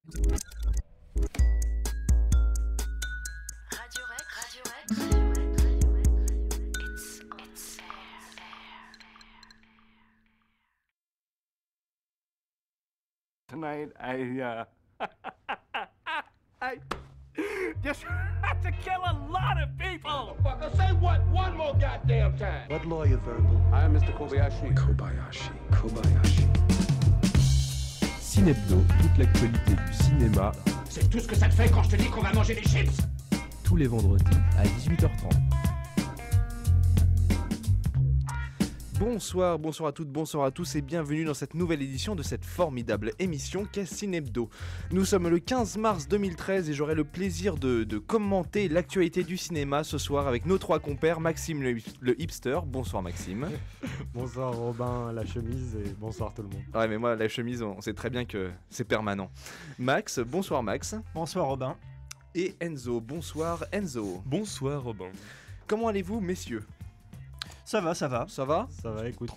Tonight, I just had to kill a lot of people. Motherfucker, say what one more goddamn time. What lawyer verbal? I am Mr. Kobayashi. Kobayashi. Cinebdo, toute l'actualité du cinéma, C'est tout ce que ça te fait quand je te dis qu'on va manger des chips. tous les vendredis à 18h30. Bonsoir à toutes, bonsoir à tous et bienvenue dans cette nouvelle édition de cette formidable émission qu'est Cinebdo. Nous sommes le 15 mars 2013 et j'aurai le plaisir de commenter l'actualité du cinéma ce soir avec nos trois compères, Maxime le hipster. Bonsoir Maxime. Bonsoir Robin, la chemise, et bonsoir tout le monde. Ouais mais moi la chemise on sait très bien que c'est permanent. Max, bonsoir Max. Bonsoir Robin. Et Enzo, bonsoir Enzo. Bonsoir Robin. Comment allez-vous messieurs ? Ça va. Ça va ? Ça va, écoute.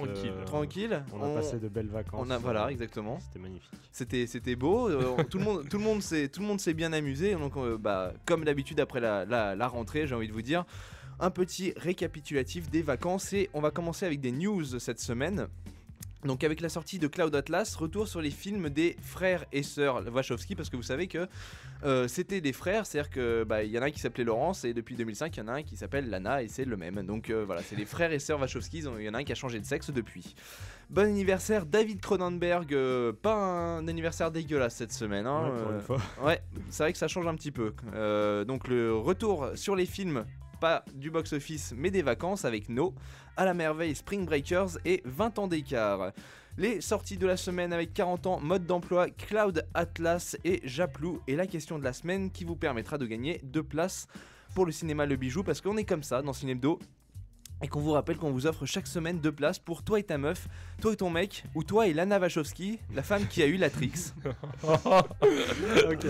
Tranquille. On a passé de belles vacances. Voilà, exactement. C'était magnifique. C'était beau. Tout le monde s'est bien amusé. Donc, comme d'habitude après la rentrée, j'ai envie de vous dire un petit récapitulatif des vacances et on va commencer avec des news cette semaine. Donc avec la sortie de Cloud Atlas, retour sur les films des frères et sœurs Wachowski, parce que vous savez que c'était des frères, c'est-à-dire que il y en a un qui s'appelait Laurence et depuis 2005 il y en a un qui s'appelle Lana et c'est le même. Donc voilà, c'est les frères et sœurs Wachowski, il y en a un qui a changé de sexe depuis. Bon anniversaire David Cronenberg, pas un anniversaire dégueulasse cette semaine. Hein, Ouais, pour une fois. Ouais, c'est vrai que ça change un petit peu. Donc le retour sur les films, pas du box-office mais des vacances avec No, À la merveille, Spring Breakers et 20 ans d'écart. Les sorties de la semaine avec 40 ans, mode d'emploi, Cloud Atlas et Japlou. Et la question de la semaine qui vous permettra de gagner 2 places pour le cinéma Le Bijou, parce qu'on est comme ça dans Cinebdo. Et qu'on vous rappelle qu'on vous offre chaque semaine 2 places pour toi et ta meuf, toi et ton mec, ou toi et Lana Wachowski, la femme qui a eu Latrix. Voilà, Ok,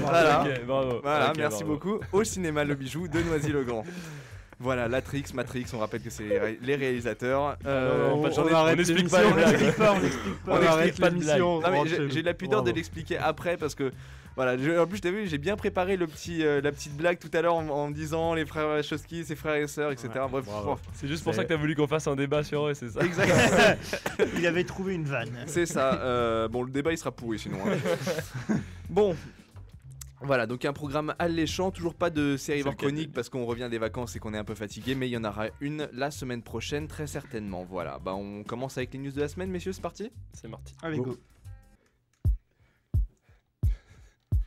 bravo. voilà, Ok, merci bravo. beaucoup. Au cinéma Le Bijou de Noisy-le-Grand. Voilà, Latrix, Matrix, on rappelle que c'est les réalisateurs. On arrête n'explique l'émission, pas les blagues. On On arrête explique pas de l'émission. Non mais rentre chez j'ai nous. la pudeur de Bravo. l'expliquer après parce que voilà, en plus t'as vu, j'ai bien préparé la petite blague tout à l'heure en me disant les frères Wachowski, ses frères et sœurs, etc. Ouais, Bref, bravo. C'est juste pour ça que t'as voulu qu'on fasse un débat sur eux, c'est ça? exact. Il avait trouvé une vanne. C'est ça. Bon, le débat il sera pourri sinon. Hein. Bon. Voilà, donc un programme alléchant, toujours pas de série C'est le cas de chronique parce qu'on revient des vacances et qu'on est un peu fatigué, mais il y en aura une la semaine prochaine très certainement. Voilà, on commence avec les news de la semaine, messieurs, c'est parti. C'est parti. Allez, go.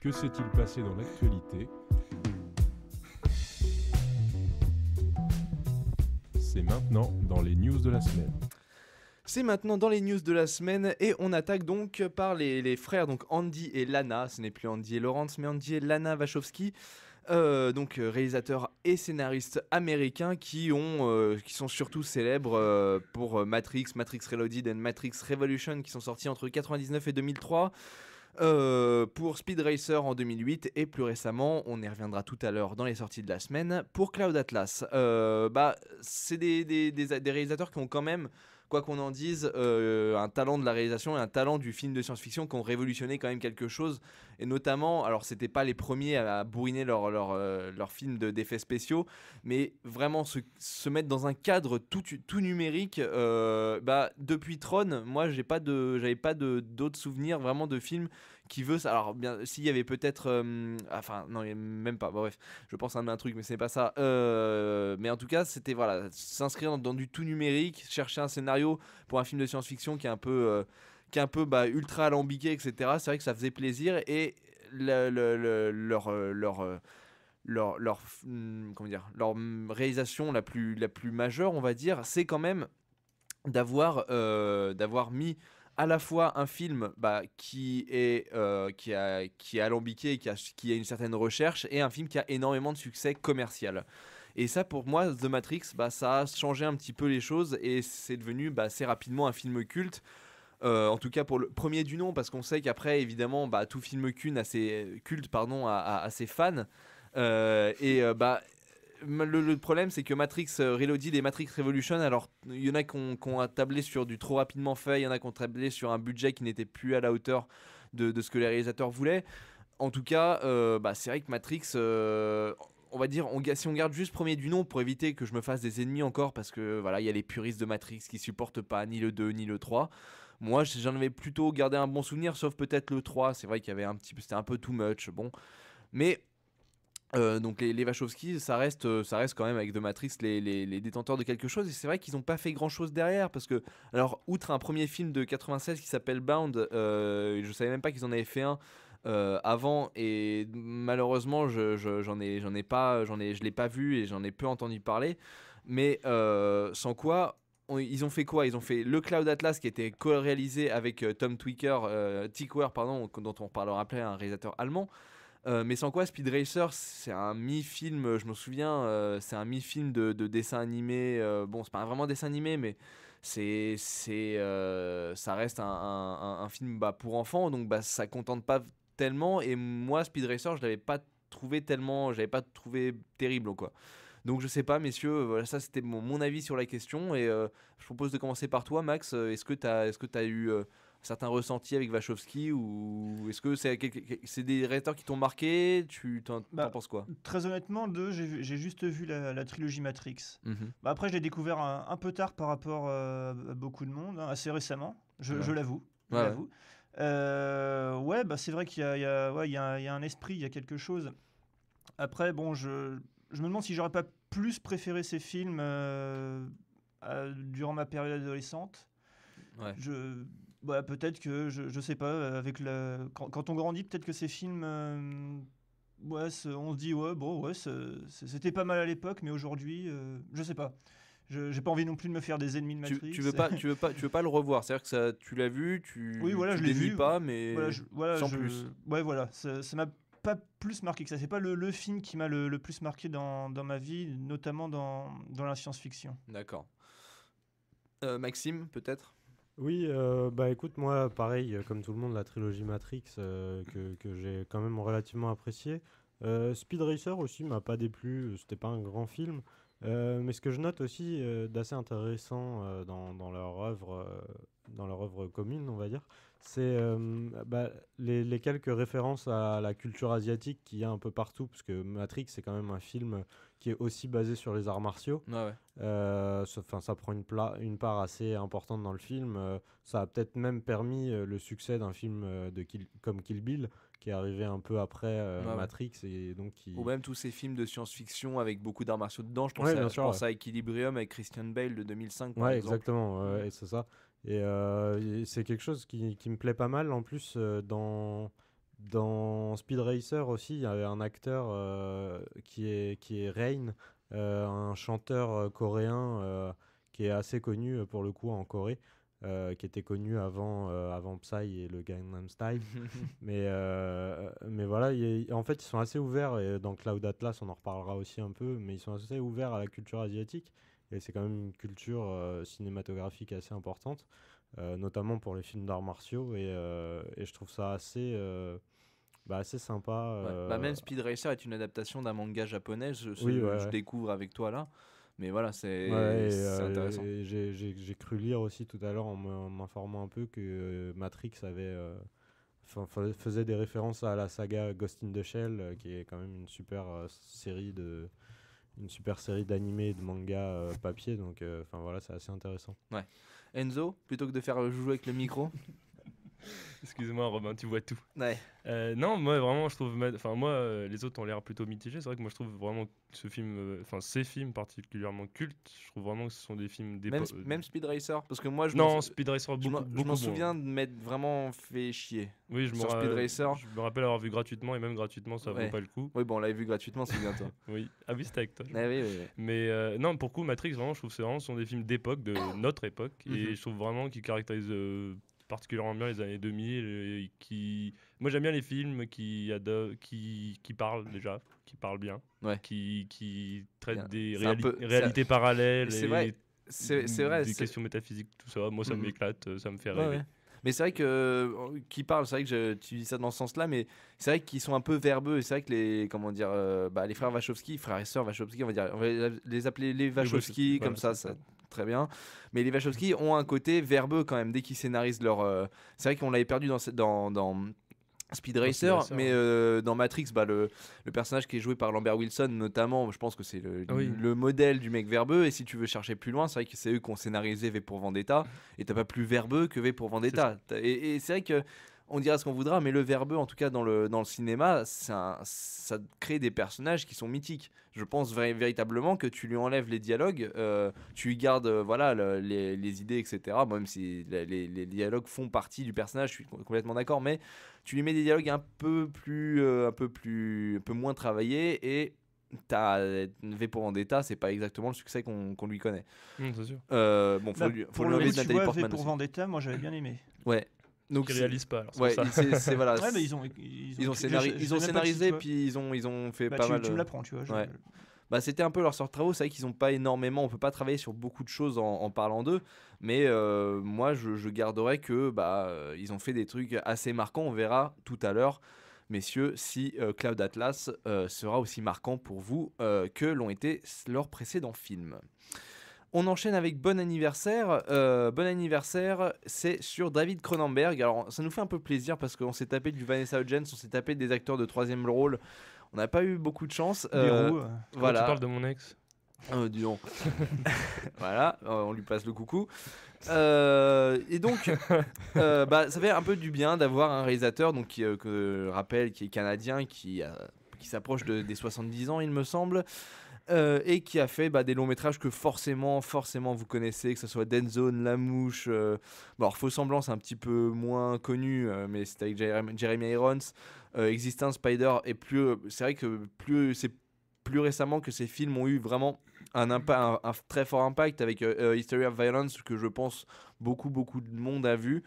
Que s'est-il passé dans l'actualité? C'est maintenant dans les news de la semaine. C'est maintenant dans les news de la semaine et on attaque donc par les frères donc Andy et Lana, ce n'est plus Andy et Lawrence mais Andy et Lana Wachowski, donc réalisateurs et scénaristes américains qui sont surtout célèbres pour Matrix Reloaded et Matrix Revolution qui sont sortis entre 1999 et 2003. Pour Speed Racer en 2008 et plus récemment, on y reviendra tout à l'heure dans les sorties de la semaine, pour Cloud Atlas. C'est des réalisateurs qui ont quand même, quoi qu'on en dise, un talent de la réalisation et un talent du film de science-fiction qui ont révolutionné quand même quelque chose. Et notamment, alors c'était pas les premiers à bourriner leur film d'effets spéciaux, mais vraiment se mettre dans un cadre tout numérique. Depuis Tron, moi j'avais pas d'autres souvenirs vraiment de films qui veut ça. Alors bien, s'il y avait peut-être, non, même pas. Bref, je pense à un truc, mais ce n'est pas ça. Mais en tout cas, c'était voilà, s'inscrire dans du tout numérique, chercher un scénario pour un film de science-fiction qui est un peu ultra alambiqué, etc. C'est vrai que ça faisait plaisir et leur réalisation la plus majeure, on va dire, c'est quand même d'avoir mis à la fois un film qui est alambiqué, qui a une certaine recherche, et un film qui a énormément de succès commercial. Et ça, pour moi, The Matrix, ça a changé un petit peu les choses et c'est devenu assez rapidement un film culte. En tout cas pour le premier du nom, parce qu'on sait qu'après, évidemment, tout film culte a ses fans. Le problème, c'est que Matrix Reloaded et Matrix Revolution, alors il y en a qui ont tablé sur du trop rapidement fait, il y en a qui ont tablé sur un budget qui n'était plus à la hauteur de ce que les réalisateurs voulaient. En tout cas, c'est vrai que Matrix, on va dire, si on garde juste premier du nom pour éviter que je me fasse des ennemis encore, parce que voilà, il y a les puristes de Matrix qui supportent pas ni le 2 ni le 3. Moi, j'en avais plutôt gardé un bon souvenir, sauf peut-être le 3. C'est vrai qu'il y avait c'était un peu too much. Bon, mais donc les Wachowski, ça reste quand même avec The Matrix les détenteurs de quelque chose. Et c'est vrai qu'ils n'ont pas fait grand chose derrière, parce que, alors, outre un premier film de 96 qui s'appelle Bound, je savais même pas qu'ils en avaient fait un avant, et malheureusement je l'ai pas vu et j'en ai peu entendu parler. Mais sans quoi. Ils ont fait quoi? Ils ont fait le Cloud Atlas qui était co-réalisé avec Tom Tykwer, dont on reparlera après, un réalisateur allemand. Mais sans quoi Speed Racer, c'est un mi-film, je me souviens, c'est un mi-film de dessin animé. Bon, c'est pas vraiment dessin animé, mais ça reste un film pour enfants, donc ça contente pas tellement. Et moi, Speed Racer, je l'avais pas trouvé terrible, quoi. Donc je sais pas, messieurs, voilà, ça c'était mon avis sur la question, et je propose de commencer par toi, Max. Est-ce que t'as eu certains ressentis avec Wachowski, ou est-ce que c'est des réalisateurs qui t'ont marqué? T'en penses quoi? Très honnêtement, j'ai juste vu la trilogie Matrix. Mhm. Après, je l'ai découvert un peu tard par rapport à beaucoup de monde, assez récemment, je l'avoue. Ouais. C'est vrai qu'il y a un esprit, il y a quelque chose. Après, bon, je me demande si j'aurais pas plus préféré ces films durant ma période adolescente. Ouais. Peut-être que, je sais pas, quand on grandit, peut-être que ces films, on se dit, c'était pas mal à l'époque, mais aujourd'hui, je sais pas. J'ai pas envie non plus de me faire des ennemis de Matrix. Tu veux pas le revoir, c'est-à-dire que tu l'as vu, oui, voilà, tu je l'ai dénies vu. pas, mais sans plus. Ouais, voilà, ça m'a pas plus marqué que ça. C'est pas le film qui m'a le plus marqué dans ma vie, notamment dans la science-fiction. D'accord. Maxime, peut-être? Oui, écoute, moi, pareil, comme tout le monde, la trilogie Matrix, que j'ai quand même relativement apprécié. Speed Racer aussi m'a pas déplu, c'était pas un grand film. Mais ce que je note aussi d'assez intéressant dans leur œuvre commune, on va dire, c'est les quelques références à la culture asiatique qu'il y a un peu partout, parce que Matrix, c'est quand même un film qui est aussi basé sur les arts martiaux. Ouais. Ça prend une part assez importante dans le film. Ça a peut-être même permis le succès d'un film comme Kill Bill, qui est arrivé un peu après Matrix. Et donc Ou même tous ces films de science-fiction avec beaucoup d'arts martiaux dedans. Je pense à Equilibrium avec Christian Bale de 2005. Par exemple. Exactement. Et c'est ça. Et c'est quelque chose qui me plaît pas mal. En plus, dans Speed Racer aussi, il y avait un acteur qui est Rain, un chanteur coréen qui est assez connu pour le coup en Corée. Qui était connu avant Psy et le Gangnam Style. mais voilà, en fait, ils sont assez ouverts, et dans Cloud Atlas, on en reparlera aussi un peu, mais ils sont assez ouverts à la culture asiatique, et c'est quand même une culture cinématographique assez importante, notamment pour les films d'arts martiaux, et je trouve ça assez sympa. Même Speed Racer est une adaptation d'un manga japonais, je découvre avec toi là. Mais voilà, c'est intéressant. J'ai cru lire aussi tout à l'heure en m'informant un peu que Matrix faisait des références à la saga Ghost in the Shell, qui est quand même une super série d'animés et de mangas papier. Donc voilà, c'est assez intéressant. Ouais. Enzo, plutôt que de faire jouer avec le micro. Excuse-moi Robin, tu vois tout. Ouais. Non, moi vraiment je trouve, les autres ont l'air plutôt mitigés. C'est vrai que moi je trouve vraiment ce film, ces films particulièrement cultes, je trouve vraiment que ce sont des films d'époque. Même Speed Racer, parce que moi Speed Racer je m'en souviens de m'être vraiment fait chier. Oui, Speed Racer. Je me rappelle avoir vu gratuitement, et même gratuitement ça vaut pas le coup. Oui, bon, on l'avait vu gratuitement, c'est bien toi. Oui, ah oui, c'était avec toi. Oui. Mais non, pour coup Matrix vraiment je trouve que ce sont des films d'époque, de notre époque, et je trouve vraiment qu'ils caractérisent particulièrement bien les années 2000, moi j'aime bien les films qui parlent déjà, qui parlent bien, qui traitent des réalités parallèles, c'est vrai, des questions métaphysiques, tout ça. Moi ça m'éclate, ça me fait rêver. Ouais. Mais c'est vrai que qui parle, c'est vrai que tu dis ça dans ce sens-là, mais c'est vrai qu'ils sont un peu verbeux, et c'est vrai que les frères Wachowski, frères et sœurs Wachowski, on va les appeler les Wachowski, comme ça. Très bien. Mais les Wachowski ont un côté verbeux quand même dès qu'ils scénarisent leur. C'est vrai qu'on l'avait perdu dans Speed Dans Speed Racer, Racer, mais dans Matrix, le personnage qui est joué par Lambert Wilson, notamment, je pense que c'est le modèle du mec verbeux. Et si tu veux chercher plus loin, c'est vrai que c'est eux qui ont scénarisé V pour Vendetta. Et t'as pas plus verbeux que V pour Vendetta. Et c'est vrai que on dira ce qu'on voudra, mais le verbeux, en tout cas dans le cinéma, ça crée des personnages qui sont mythiques. Je pense véritablement que tu lui enlèves les dialogues, tu lui gardes les idées, etc. Même si les dialogues font partie du personnage, je suis complètement d'accord, mais tu lui mets des dialogues un peu moins travaillés et V pour Vendetta, c'est pas exactement le succès qu'on lui connaît. C'est sûr. Bon, faut Là, lui pour enlever le de coup, tu Nathalie vois, V Portman pour aussi. Vendetta, moi j'avais bien aimé. Ouais. Donc Qui réalise pas. Alors, c'est ouais, pour ça. c'est voilà. Ouais, mais ils ont Ils ont scénarisé, puis ils ont fait bah, pas tu, mal. tu me l'apprends, tu vois. Ouais. Bah, c'était un peu leur sort de travaux. C'est vrai qu'ils ont pas énormément. On peut pas travailler sur beaucoup de choses en parlant d'eux. Mais moi, je garderais que ils ont fait des trucs assez marquants. On verra tout à l'heure, messieurs, si Cloud Atlas sera aussi marquant pour vous que l'ont été leurs précédents films. On enchaîne avec Bon Anniversaire. Bon Anniversaire, c'est sur David Cronenberg. Alors, ça nous fait un peu plaisir parce qu'on s'est tapé du Vanessa Hudgens, on s'est tapé des acteurs de troisième rôle. On n'a pas eu beaucoup de chance. Des roues. Voilà. Tu parles de mon ex. Dis donc. Voilà, on lui passe le coucou. Et donc, ça fait un peu du bien d'avoir un réalisateur donc, que je rappelle, qui est canadien, qui s'approche des 70 ans, il me semble. Et qui a fait des longs métrages que forcément vous connaissez, que ce soit Dead Zone, La Mouche, alors Faux Semblant c'est un petit peu moins connu, mais c'était avec Jeremy Irons, Existence, Spider, et c'est vrai que plus récemment que ces films ont eu vraiment un très fort impact avec History of Violence, que je pense beaucoup de monde a vu,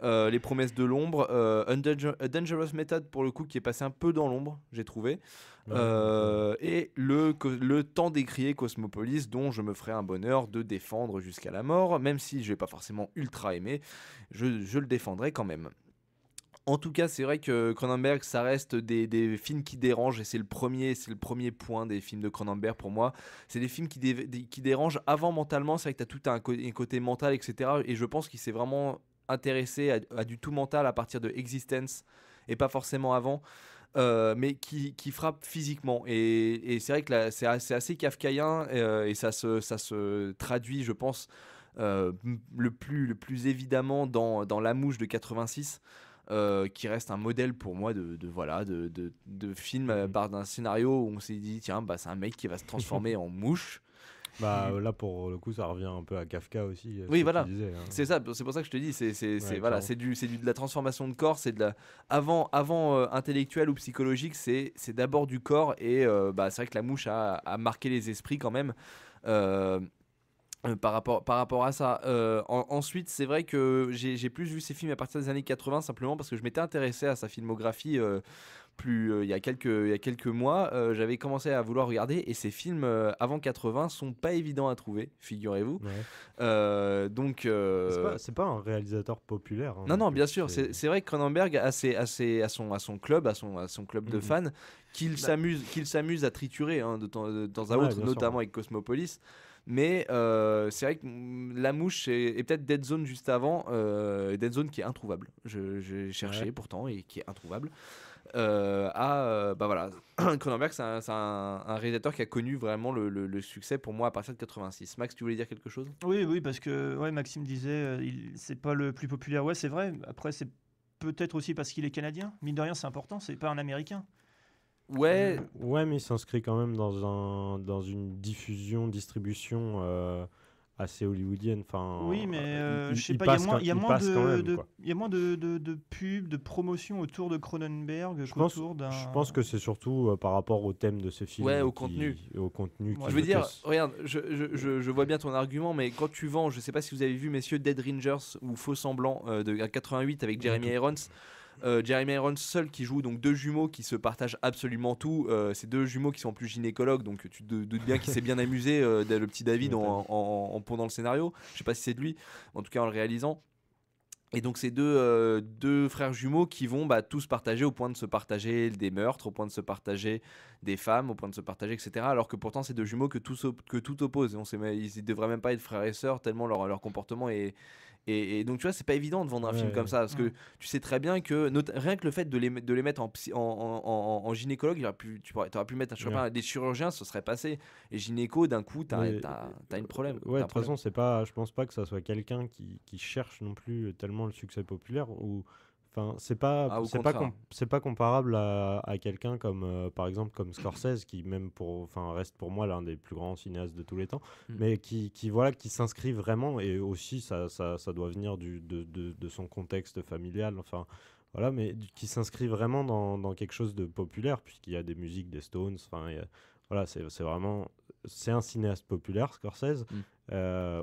Les Promesses de l'ombre, A Dangerous Method pour le coup qui est passé un peu dans l'ombre, j'ai trouvé, et le tant décrié Cosmopolis, dont je me ferai un bonheur de défendre jusqu'à la mort, même si je vais pas forcément ultra aimer, je le défendrai quand même. En tout cas, c'est vrai que Cronenberg, ça reste des films qui dérangent, et c'est le premier point des films de Cronenberg pour moi. C'est des films qui dérangent avant mentalement, c'est vrai que tu as tout un côté mental, etc. Et je pense qu'il s'est vraiment intéressé à du tout mental à partir de Existence, et pas forcément avant. Mais qui frappe physiquement, et c'est vrai que c'est assez kafkaïen, et ça se traduit, je pense, le plus évidemment dans La Mouche de 86, qui reste un modèle pour moi de film d'un scénario où on s'est dit tiens, c'est un mec qui va se transformer en mouche. Là pour le coup ça revient un peu à Kafka aussi. Oui, voilà, disais, hein. c'est ça, c'est pour ça que je te dis, Ouais, voilà, c'est de la transformation de corps, c'est de la avant intellectuel ou psychologique, c'est d'abord du corps, et c'est vrai que La Mouche a marqué les esprits quand même. Par rapport à ça, ensuite c'est vrai que j'ai plus vu ces films à partir des années 80, simplement parce que je m'étais intéressé à sa filmographie il y a quelques mois. J'avais commencé à vouloir regarder, et ces films avant 80 sont pas évidents à trouver, figurez-vous. Ouais. Donc c'est pas un réalisateur populaire, hein, non, bien sûr, c'est vrai que Cronenberg a son club, à son club de fans qu'il s'amuse à triturer, hein, de temps à autre, notamment avec Cosmopolis. Mais c'est vrai que La Mouche et peut-être Dead Zone juste avant, Dead Zone qui est introuvable. J'ai cherché pourtant, et qui est introuvable. Voilà. Cronenberg, c'est un réalisateur qui a connu vraiment le succès pour moi à partir de 86. Max, tu voulais dire quelque chose ? Oui, parce que Maxime disait, c'est pas le plus populaire. Ouais, c'est vrai. Après, c'est peut-être aussi parce qu'il est canadien. Mine de rien, c'est important. C'est pas un Américain. Ouais, mais il s'inscrit quand même dans une distribution assez hollywoodienne. Enfin, Oui, mais je sais il pas, passe il y a il moins passe quand même, quoi. il y a moins de pubs, de promotion autour de Cronenberg qu'autour d'un. Je pense que c'est surtout par rapport au thème de ce film. Ouais, au contenu. Au contenu. Moi, je veux dire, regarde, je vois bien ton argument, mais quand tu vends, je sais pas si vous avez vu, messieurs, Dead Ringers ou Faux Semblant de 88 avec Jeremy Irons. Jeremy Irons seul qui joue donc deux jumeaux qui se partagent absolument tout. Ces deux jumeaux qui sont en plus gynécologues, donc tu te doutes bien qu'il s'est bien amusé, le petit David, en pondant le scénario. Je sais pas si c'est de lui, en tout cas en le réalisant. Et donc ces deux frères jumeaux qui vont tous partager, au point de se partager des meurtres, au point de se partager des femmes, au point de se partager, etc. Alors que pourtant c'est deux jumeaux que tout oppose. Ils ne devraient même pas être frères et sœurs tellement leur comportement est Et donc tu vois, c'est pas évident de vendre un film Ouais. comme ça, parce que tu sais très bien que rien que le fait de les mettre en gynécologue, t'aurais pu mettre des chirurgiens, ce serait passé. Et gynéco, d'un coup, t'as un problème. Ouais, de toute façon, je pense pas que ça soit quelqu'un qui cherche non plus tellement le succès populaire. Enfin, c'est pas comparable à quelqu'un comme par exemple comme Scorsese, qui même reste pour moi l'un des plus grands cinéastes de tous les temps, mais qui s'inscrit vraiment, et aussi ça doit venir de son contexte familial, enfin voilà, mais qui s'inscrit vraiment dans quelque chose de populaire, puisqu'il y a des musiques des Stones, enfin voilà, c'est un cinéaste populaire, Scorsese,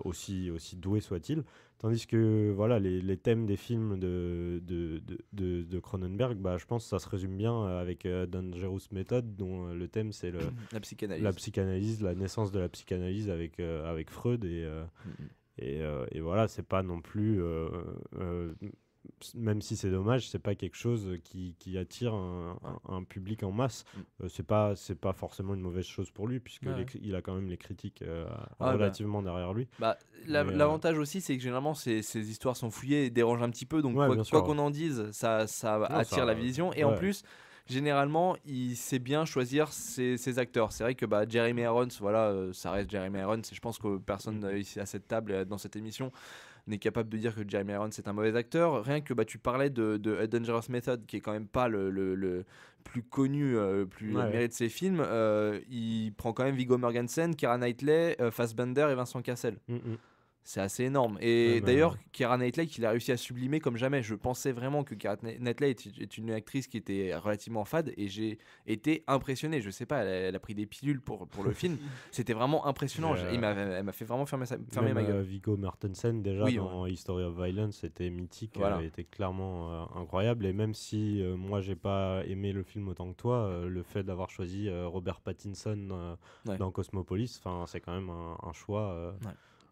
aussi doué soit-il. Tandis que voilà, les thèmes des films de Cronenberg, je pense que ça se résume bien avec Dangerous Method, dont le thème c'est la psychanalyse, la naissance de la psychanalyse avec Freud, et voilà, c'est pas non plus même si c'est dommage, c'est pas quelque chose qui attire un public en masse. C'est pas forcément une mauvaise chose pour lui, puisque il a quand même les critiques relativement derrière lui. L'avantage aussi, c'est que généralement ces histoires sont fouillées et dérangent un petit peu, donc quoi qu'on en dise, ça attire la vision, et en plus généralement il sait bien choisir ses acteurs. C'est vrai que Jeremy Irons, ça reste Jeremy Irons, et je pense que personne ici à cette table, dans cette émission, n'est capable de dire que Jeremy Irons est un mauvais acteur. Rien que tu parlais de A Dangerous Method, qui est quand même pas le plus connu, plus admiré de ses films, il prend quand même Viggo Mortensen, Keira Knightley, Fassbender et Vincent Cassel. C'est assez énorme. Et d'ailleurs, Keira Knightley, qu'il a réussi à sublimer comme jamais. Je pensais vraiment que Keira Knightley est une actrice qui était relativement fade, et j'ai été impressionné. Je sais pas, elle a pris des pilules pour le film. C'était vraiment impressionnant. Elle m'a fait vraiment fermer ma gueule. Viggo Mortensen, déjà, dans History of Violence, c'était mythique. Elle était clairement incroyable. Et même si moi, j'ai pas aimé le film autant que toi, le fait d'avoir choisi Robert Pattinson dans Cosmopolis, c'est quand même un choix...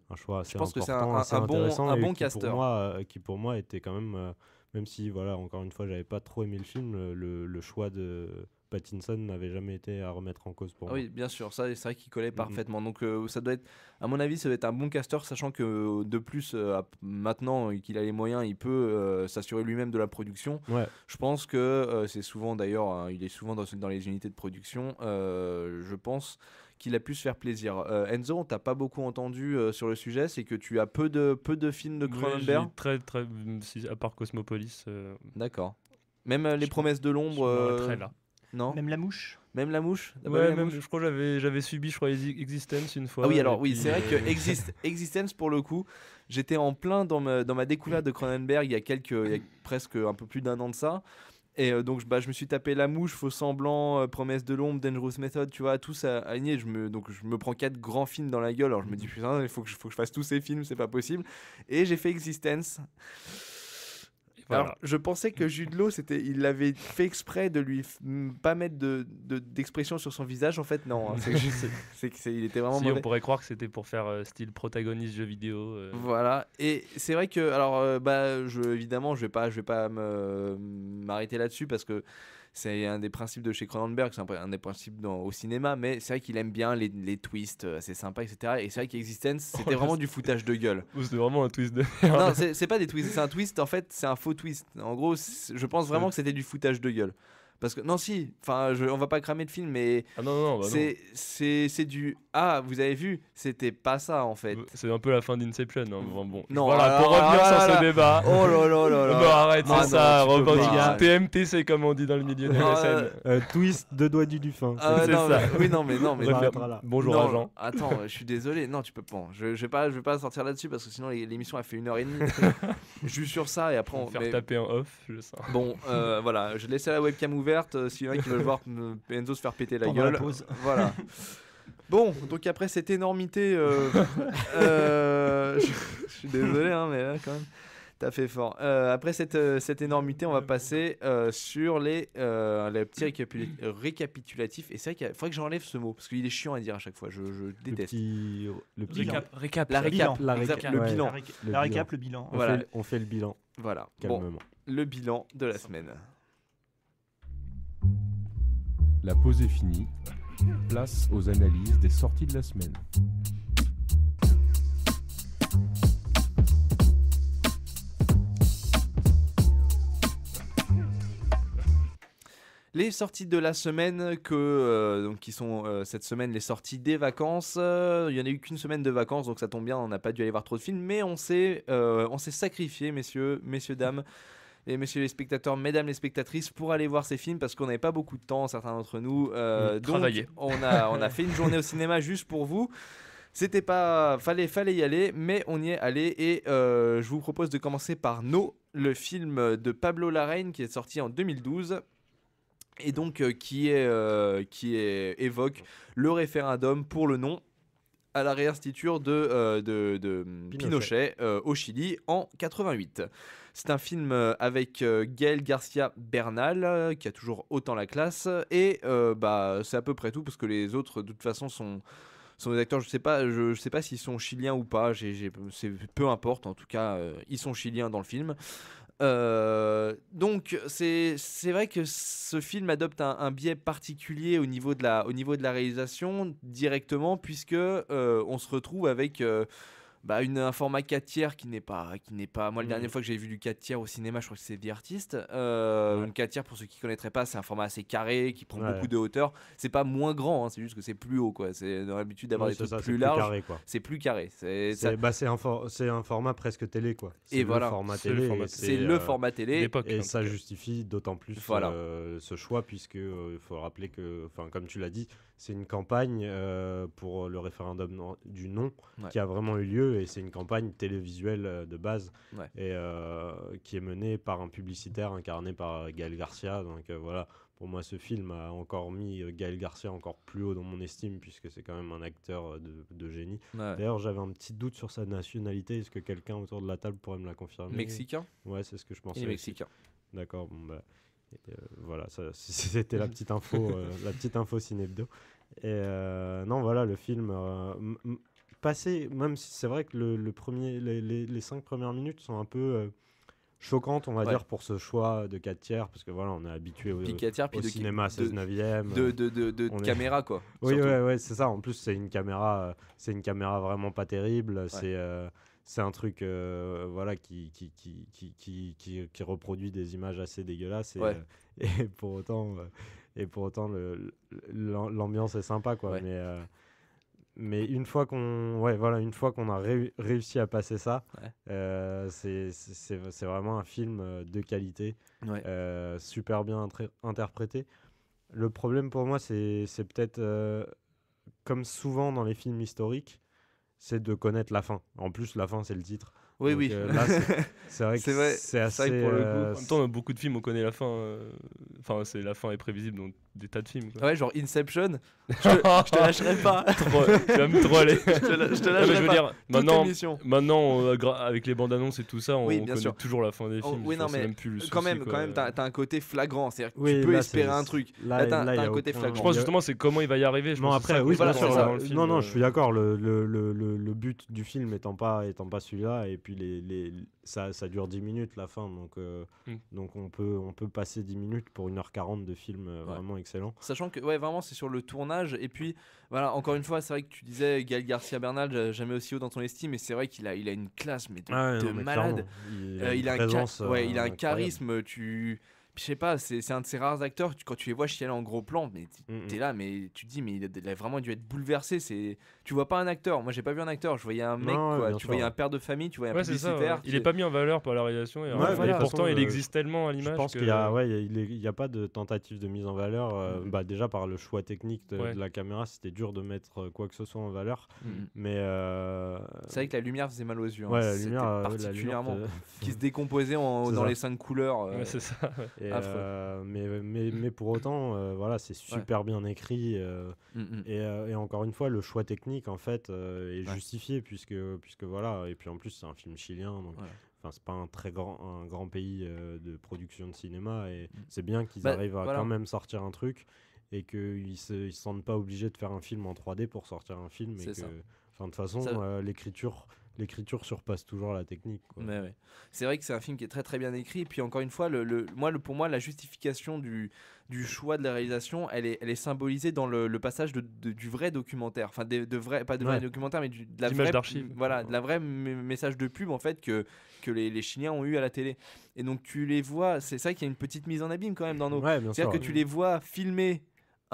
un choix assez important, assez intéressant, un bon casteur, qui pour moi était quand même si encore une fois j'avais pas trop aimé le film, le choix de Pattinson n'avait jamais été à remettre en cause pour moi. Oui, bien sûr, ça c'est vrai qu'il collait parfaitement, donc ça doit être, à mon avis, ça doit être un bon casteur, sachant que de plus maintenant qu'il a les moyens, il peut s'assurer lui-même de la production. Je pense que c'est souvent d'ailleurs, il est souvent dans les unités de production, je pense qu'il a pu se faire plaisir. Enzo, on t'a pas beaucoup entendu sur le sujet, c'est que tu as peu de films de Cronenberg. Très, à part Cosmopolis. D'accord. Même Les Promesses de l'ombre. Très là. Non. Même La Mouche. Même La Mouche. Je crois que j'avais subi, Existence une fois. Ah oui, alors oui, c'est vrai que Existence, pour le coup, j'étais en plein dans ma découverte de Cronenberg il y a presque un peu plus d'un an de ça. Et donc je me suis tapé La Mouche, Faux Semblant, Promesse de l'ombre, Dangerous Method, tu vois, tout ça aligné. Donc je me prends 4 grands films dans la gueule. Alors je me dis putain, il faut que je fasse tous ces films, c'est pas possible. Et j'ai fait Existence. Voilà. Alors, je pensais que Jude Law, il avait fait exprès de lui pas mettre d'expression sur son visage. En fait, non. Il était vraiment mauvais. On pourrait croire que c'était pour faire style protagoniste jeu vidéo. Voilà. Et c'est vrai que, alors, évidemment, je vais pas m'arrêter là-dessus, parce que c'est un des principes de chez Cronenberg, c'est un des principes au cinéma, mais c'est vrai qu'il aime bien les twists, c'est sympa, etc. Et c'est vrai qu'Existence, c'était vraiment du foutage de gueule. C'était vraiment un twist de merde. Non, c'est pas des twists, c'est un twist, en fait, c'est un faux twist. En gros, je pense vraiment que c'était du foutage de gueule. Parce que, non, on va pas cramer le film, mais c'est du vous avez vu, c'était pas ça en fait. C'est un peu la fin d'Inception. Bon. Non, voilà, pour revenir sur ce débat. Oh là. Non, arrête, c'est ça. TMTC, comme on dit dans le milieu de la scène. Twist de doigt du fin. C'est ça. Oui, non, mais. Bonjour agent. Attends, je suis désolé. Non, tu peux pas. Je vais pas sortir là-dessus, parce que sinon l'émission a fait 1h30. Je suis sur ça, et après on va faire taper un off, je sens. Bon, voilà, je laissais la webcam ouverte. S'il y en a qui veulent voir Enzo se faire péter la gueule. Voilà. Bon, donc après cette énormité, je suis désolé, mais là, quand même, t'as fait fort. Après cette énormité, on va passer sur les petits récapitulatifs. Et c'est vrai qu'il faudrait que j'enlève ce mot, parce qu'il est chiant à dire à chaque fois. Je déteste. Le petit récap. La récap. Le bilan. La récap, le bilan. On fait le bilan. Voilà. Calmement. Bon, le bilan de la semaine. La pause est finie. Place aux analyses des sorties de la semaine. Les sorties de la semaine, donc qui sont cette semaine les sorties des vacances. Il y en a eu qu'une semaine de vacances, donc ça tombe bien, on n'a pas dû aller voir trop de films, mais on s'est sacrifié, messieurs, dames, et messieurs les spectateurs, mesdames les spectatrices, pour aller voir ces films parce qu'on n'avait pas beaucoup de temps, certains d'entre nous. Donc travailler. on a fait une journée au cinéma juste pour vous. C'était pas, fallait y aller, mais on y est allé et je vous propose de commencer par No, le film de Pablo Larraín qui est sorti en 2012. Et donc qui évoque le référendum pour le non à la réinstitution de Pinochet au Chili en 88. C'est un film avec Gaël Garcia Bernal qui a toujours autant la classe et c'est à peu près tout parce que les autres de toute façon sont des acteurs, je sais pas s'ils sont chiliens ou pas, peu importe, en tout cas ils sont chiliens dans le film. Donc c'est vrai que ce film adopte un biais particulier au niveau de la réalisation directement puisque on se retrouve avec un format 4 tiers qui n'est pas moi la dernière fois que j'ai vu du 4 tiers au cinéma je crois que c'est The Artist. Une 4 tiers pour ceux qui connaîtraient pas, c'est un format assez carré qui prend beaucoup de hauteur, c'est pas moins grand hein, c'est juste que c'est plus haut quoi, c'est dans l'habitude d'avoir des trucs plus larges, c'est plus carré, c'est un format presque télé quoi. Et voilà, format c'est télé, le format télé d'époque, et ça justifie d'autant plus voilà. ce choix puisque faut rappeler que comme tu l'as dit, c'est une campagne pour le référendum du non qui a vraiment eu lieu et c'est une campagne télévisuelle de base et qui est menée par un publicitaire incarné par Gaël Garcia. Donc voilà, pour moi ce film a encore mis Gaël Garcia encore plus haut dans mon estime puisque c'est quand même un acteur de génie. D'ailleurs j'avais un petit doute sur sa nationalité, est-ce que quelqu'un autour de la table pourrait me la confirmer? Mexicain. Ouais, c'est ce que je pensais. Il est mexicain. D'accord, bon voilà, c'était la petite info Cinébdo. Et non voilà, le film passé, même si c'est vrai que les 5 premières minutes sont un peu choquantes, on va dire, pour ce choix de 4 tiers, parce que voilà, on est habitué au cinéma 16/9 de caméra quoi. Oui, ouais, c'est ça. En plus, c'est une caméra vraiment pas terrible. C'est un truc voilà qui reproduit des images assez dégueulasses et pour autant l'ambiance est sympa quoi. Mais une fois qu'on a réussi à passer ça, c'est vraiment un film de qualité, super bien interprété. Le problème pour moi c'est peut-être comme souvent dans les films historiques, c'est de connaître la fin. En plus, la fin, c'est le titre. Oui. Là, c'est vrai que c'est assez... pour le coup. En même temps, dans beaucoup de films, on connaît la fin. Enfin, la fin est prévisible dans des tas de films. Quoi. Ouais, genre Inception. Je te lâcherai pas. Tu vas me trop aller. Je te lâcherai pas. Maintenant, avec les bandes annonces et tout ça, on connaît toujours la fin des films. Oui, non, mais même plus le souci, quand même, t'as un côté flagrant. C'est-à-dire que tu peux espérer un truc. Là, t'as un côté flagrant. Je pense justement, c'est comment il va y arriver. Non, après, oui, bien sûr. Non, je suis d'accord. Le but du film étant pas celui-là, et puis ça dure 10 minutes la fin, donc on peut passer 10 minutes pour 1h40 de film vraiment excellent. Sachant que vraiment c'est sur le tournage, et puis voilà, encore une fois, c'est vrai que tu disais Gaël Garcia Bernal, jamais aussi haut dans ton estime, et c'est vrai qu'il a une classe mais de malade. Il a un charisme, je sais pas, c'est un de ces rares acteurs, quand tu les vois chialer en gros plan, mais t'es là, mais tu te dis, mais il a vraiment dû être bouleversé. Tu vois pas un acteur, moi j'ai pas vu un acteur, je voyais un mec, tu voyais un père de famille, tu voyais un publicitaire. Il est pas mis en valeur par la réalisation, et pourtant il existe tellement à l'image. Je pense qu'il y a pas de tentative de mise en valeur, déjà par le choix technique de la caméra, c'était dur de mettre quoi que ce soit en valeur. Mais c'est vrai que la lumière faisait mal aux yeux, la lumière particulièrement, qui se décomposait dans les 5 couleurs. C'est ça. Mais pour autant, voilà, c'est super bien écrit et encore une fois, le choix technique en fait est justifié puisque voilà, et puis en plus c'est un film chilien, donc c'est pas un grand pays de production de cinéma, et c'est bien qu'ils arrivent à quand même sortir un truc et qu'ils se sentent pas obligés de faire un film en 3D pour sortir un film, et que de toute façon l'écriture l'écriture surpasse toujours la technique, quoi. Mais ouais. C'est vrai que c'est un film qui est très très bien écrit. Et puis encore une fois, pour moi, la justification du choix de la réalisation, elle est symbolisée dans le passage du vrai documentaire. Enfin, pas de vrai Ouais. documentaire, mais de la D'image vraie d'archive. Voilà, de la vraie message de pub en fait que les Chiliens ont eu à la télé. Et donc tu les vois. C'est vrai qu'il y a une petite mise en abîme quand même dans nos. Ouais, bien sûr. C'est-à-dire que tu les vois filmer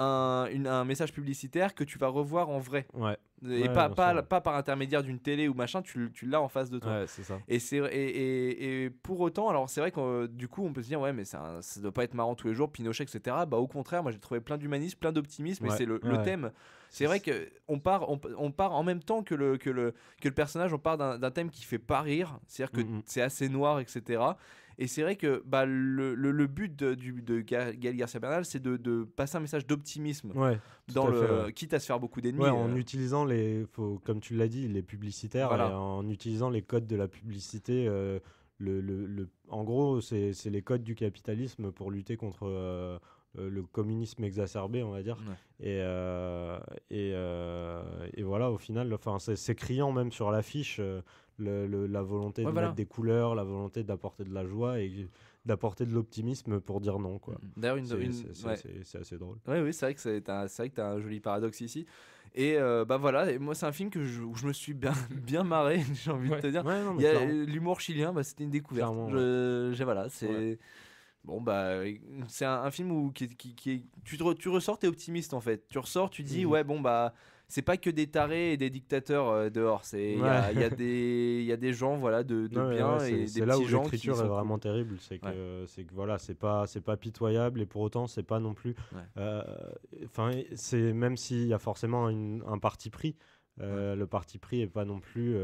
un message publicitaire que tu vas revoir en vrai. Ouais, Et Ouais, pas bien sûr, ouais. par intermédiaire d'une télé ou machin, tu l'as en face de toi. ouais, c'est ça. Et pour autant, alors c'est vrai que du coup on peut se dire ouais mais ça doit pas être marrant tous les jours, Pinochet etc. Bah au contraire, moi j'ai trouvé plein d'humanisme, plein d'optimisme, et Ouais, c'est le ouais. thème. C'est vrai que on part en même temps que le personnage, on part d'un thème qui fait pas rire, c'est-à-dire que Mhm. c'est assez noir etc. Et c'est vrai que bah, le but de Gaël Garcia Bernal, c'est de passer un message d'optimisme Ouais, tout dans à fait, ouais. quitte à se faire beaucoup d'ennemis. Ouais, en utilisant comme tu l'as dit, les publicitaires, Voilà. et en utilisant les codes de la publicité, en gros, c'est les codes du capitalisme pour lutter contre le communisme exacerbé, on va dire. Ouais. Et voilà, au final, enfin, c'est criant même sur l'affiche, la volonté Ouais, de voilà. mettre des couleurs, la volonté d'apporter de la joie et d'apporter de l'optimisme pour dire non, quoi. D'ailleurs, ouais. C'est assez drôle. Oui, c'est vrai que c'est vrai que t'as un joli paradoxe ici. Et bah voilà, et moi c'est un film où je me suis bien marré, j'ai envie de te dire. Ouais, non, Il mais y a clairement. l'humour chilien, bah, c'était une découverte. Clairement, Voilà, c'est Ouais. bon bah c'est un film où tu ressors, t'es optimiste en fait. Tu ressors, tu dis Mhm. ouais bon bah c'est pas que des tarés et des dictateurs dehors. Il y a des gens voilà de Non, mais bien, ouais, et des c'est là où petits gens qui l'écriture sont est vraiment cool. terrible, c'est que voilà, c'est pas pitoyable, et pour autant c'est pas non plus enfin c'est, même s'il y a forcément un parti pris, le parti pris est pas non plus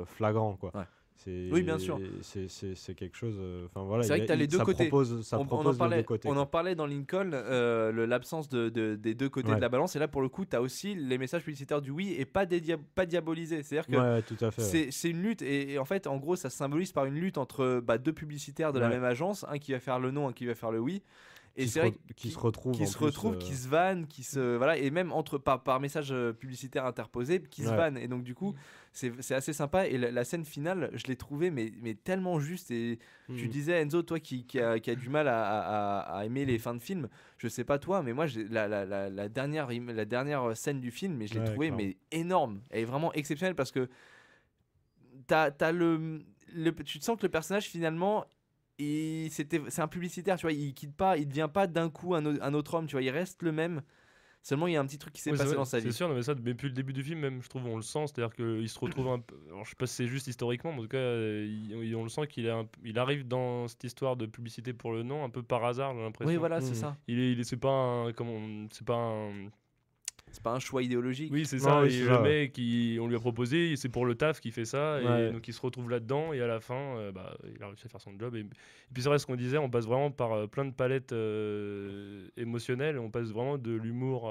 flagrant, quoi. Ouais. C'est, Oui, bien sûr. c'est quelque chose, enfin voilà, C'est vrai que t'as les deux côtés. Ça On en propose les deux côtés, on quoi. en parlait dans Lincoln, l'absence des deux côtés Ouais. de la balance. Et là, pour le coup, tu as aussi les messages publicitaires du oui et pas diabolisés. C'est-à-dire que Ouais, tout à fait, ouais. c'est une lutte. Et en fait, en gros, ça se symbolise par une lutte entre deux publicitaires de la Ouais. même agence, un qui va faire le non, un qui va faire le oui. Et Qui c'est se vrai qui se retrouvent qui en se plus, retrouvent, qui se vannent, voilà, et même par message publicitaire interposé, qui se Ouais. vannent. Et donc du coup, c'est assez sympa. Et la scène finale, je l'ai trouvée mais tellement juste. Et tu Mhm. disais, Enzo, toi qui a du mal à aimer les fins de film, je sais pas toi, mais moi la dernière scène du film, mais je l'ai Ouais, trouvée clairement. mais énorme. Elle est vraiment exceptionnelle parce que t'as tu te sens que le personnage finalement c'est un publicitaire, tu vois, il quitte pas, il devient pas d'un coup un autre homme, tu vois, il reste le même. Seulement il y a un petit truc qui s'est Oui, c'est passé vrai, dans sa vie. C'est sûr, non, mais ça, depuis le début du film, même, je trouve, on le sent. C'est-à-dire qu'il se retrouve un peu. Alors, je sais pas si c'est juste historiquement, mais en tout cas, on le sent qu'il il arrive dans cette histoire de publicité pour le nom un peu par hasard, j'ai l'impression. Oui, voilà, c'est Mhm. ça. C'est pas un. C'est pas un. C'est pas un choix idéologique. Oui, c'est Non, ça. oui, Et c'est le ça, ouais. mec, on lui a proposé, c'est pour le taf qu'il fait ça. Ouais. Et donc, il se retrouve là-dedans. Et à la fin, il a réussi à faire son job. Et puis, c'est vrai, ce qu'on disait, on passe vraiment par plein de palettes émotionnelles. On passe vraiment de l'humour.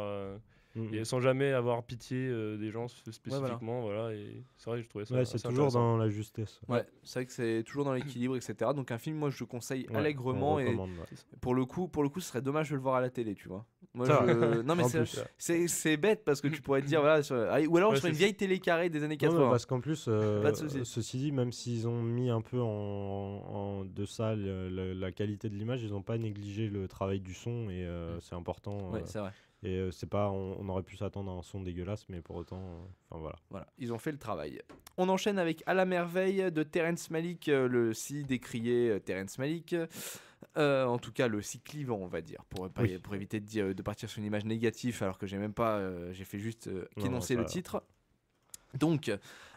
Mhm. Et sans jamais avoir pitié des gens spécifiquement, voilà. Et c'est vrai que je trouvais ça Ouais, c'est assez toujours intéressant. dans la justesse. Ouais, c'est vrai que c'est toujours dans l'équilibre, etc. Donc un film, moi je conseille Ouais, allègrement, on et recommande, ouais. pour le coup, ce serait dommage de le voir à la télé, tu vois. Moi, Ça, non mais en c'est- plus. c'est bête parce que tu pourrais te dire voilà, ou alors Ouais, sur une c'est vieille télé carrée des années Non, mais 80. parce qu'en plus, Pas de souci. ceci dit, même s'ils ont mis un peu en deçà la qualité de l'image, ils n'ont pas négligé le travail du son, et c'est important. Ouais, c'est vrai. Et c'est pas, on aurait pu s'attendre à un son dégueulasse, mais pour autant, enfin voilà. Voilà, ils ont fait le travail. On enchaîne avec À la merveille de Terrence Malick, le si décrié Terrence Malick. En tout cas, le si clivant, on va dire, pour éviter de partir sur une image négative, alors que j'ai même pas, j'ai fait juste qu'énoncer ça le va. titre. Donc,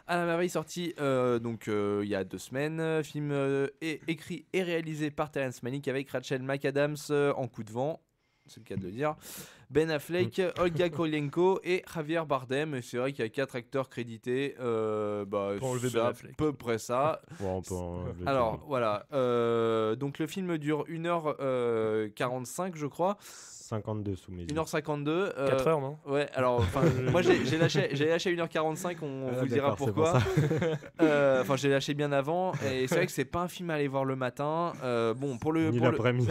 À la merveille, sorti il y a 2 semaines, film écrit et réalisé par Terrence Malick avec Rachel McAdams en coup de vent, c'est le cas de le dire, Ben Affleck, Olga Kurylenko et Javier Bardem. Et c'est vrai qu'il y a 4 acteurs crédités. Pour enlever c'est Ben à Affleck. peu près ça. Bon, on peut enlever Alors voilà, donc le film dure 1h45 je crois, 52 sous mes yeux. 1h52. 4 heures, non? Ouais, alors enfin, moi j'ai lâché 1h45, on vous le dira d'accord, c'est pour pourquoi. Enfin j'ai lâché bien avant, et c'est vrai que c'est pas un film à aller voir le matin. Bon pour Ni l'après-midi.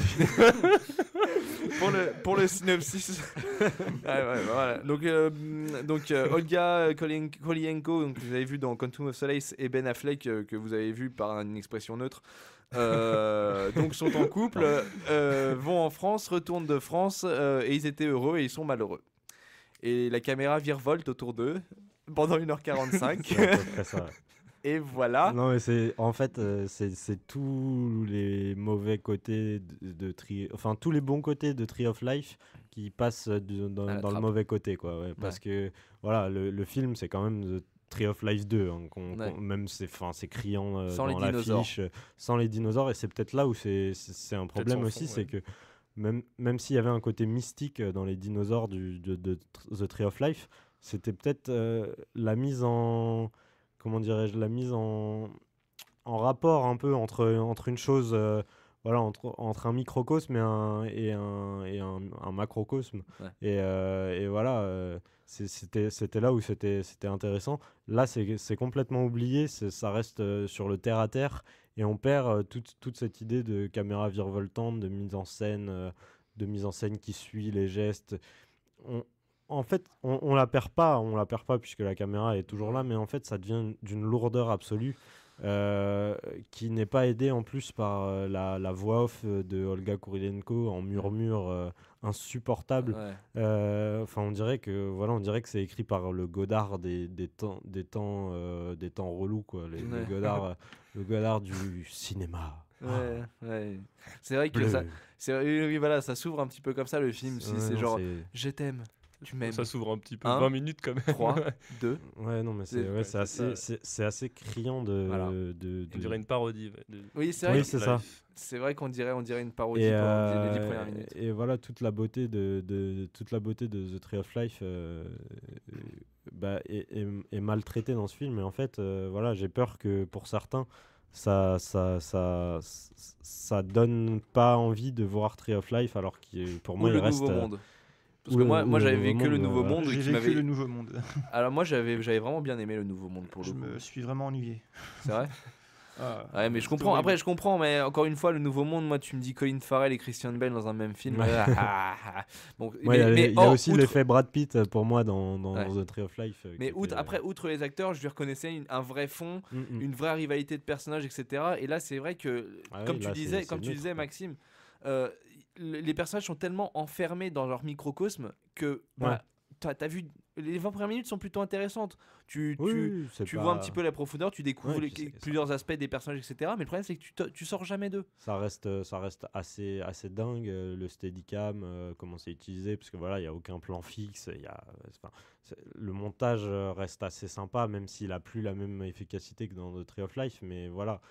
pour le synopsis. Voilà. Donc Olga Kurylenko, donc vous avez vu dans Quantum of Solace, et Ben Affleck que vous avez vu par une expression neutre. Donc sont en couple, vont en France, retournent de France et ils étaient heureux et ils sont malheureux. Et la caméra virevolte autour d'eux pendant 1h45. C'est à peu près ça. Et voilà. Non, mais c'est tous les mauvais côtés enfin tous les bons côtés de Tree of Life qui passent dans le trappe. mauvais côté, quoi. Ouais, parce que voilà, le film c'est quand même The Tree of Life 2, hein, même c'est criant Sans les dans dinosaures. l'affiche, sans les dinosaures, et c'est peut-être là où c'est un problème sans aussi, fond, c'est que même s'il y avait un côté mystique dans les dinosaures de The Tree of Life, c'était peut-être la mise en rapport un peu entre une chose, voilà, entre un microcosme et un macrocosme. Ouais. Et voilà, c'était là où c'était intéressant. Là, c'est complètement oublié, ça reste sur le terre-à-terre, et on perd toute cette idée de caméra virevoltante, de mise en scène qui suit les gestes. En fait, on la perd pas puisque la caméra est toujours là, mais en fait, ça devient d'une lourdeur absolue qui n'est pas aidée en plus par la voix off de Olga Kurylenko en murmure insupportable. Ouais. Enfin, on dirait que c'est écrit par le Godard des temps relous, quoi. Le Godard du cinéma. Ouais. C'est vrai que Bleu. oui, voilà, ça s'ouvre un petit peu comme ça le film. C'est non, genre, je t'aime, tu m'aimes. Ça s'ouvre un petit peu, 1, 20 minutes quand même. 3, 2. Ouais, non, mais c'est assez criant Voilà. On dirait une parodie. Oui, c'est vrai. Oui, c'est ça. C'est vrai qu'on dirait une parodie Et, pendant les 10 premières minutes. et voilà toute la beauté de The Tree of Life est maltraitée dans ce film. Et en fait, voilà, j'ai peur que pour certains, ça donne pas envie de voir Tree of Life, alors que pour moi Ou il le reste. Nouveau Monde. Parce ou que le- moi ou j'avais le vécu le Monde, Nouveau ouais. Monde. J'ai qui vécu m'avait- le Nouveau Monde. Alors moi j'avais vraiment bien aimé le Nouveau Monde pour le Je coup. me suis vraiment ennuyé. C'est vrai. Ah, Ouais, mais je c'était comprends. horrible. Après, je comprends, mais encore une fois, le Nouveau Monde, moi, tu me dis Colin Farrell et Christian Bale dans un même film. Ouais. Bon, Ouais, il y a aussi outre- l'effet Brad Pitt pour moi dans Ouais. The Tree of Life. Mais outre les acteurs, je lui reconnaissais un vrai fond, Mm. une vraie rivalité de personnages, etc. Et là, c'est vrai que, Ah comme oui, tu là, disais, c'est neutre, quoi. Maxime, les personnages sont tellement enfermés dans leur microcosme que t'as vu. Les 20 premières minutes sont plutôt intéressantes. Tu vois un petit peu la profondeur, tu découvres Ouais, puis c'est- plusieurs aspects des personnages, etc. Mais le problème, c'est que tu sors jamais d'eux. Ça reste assez dingue, le Steadicam, comment c'est utilisé, parce que voilà, il n'y a aucun plan fixe. Le montage reste assez sympa, même s'il n'a plus la même efficacité que dans The Tree of Life. Mais voilà,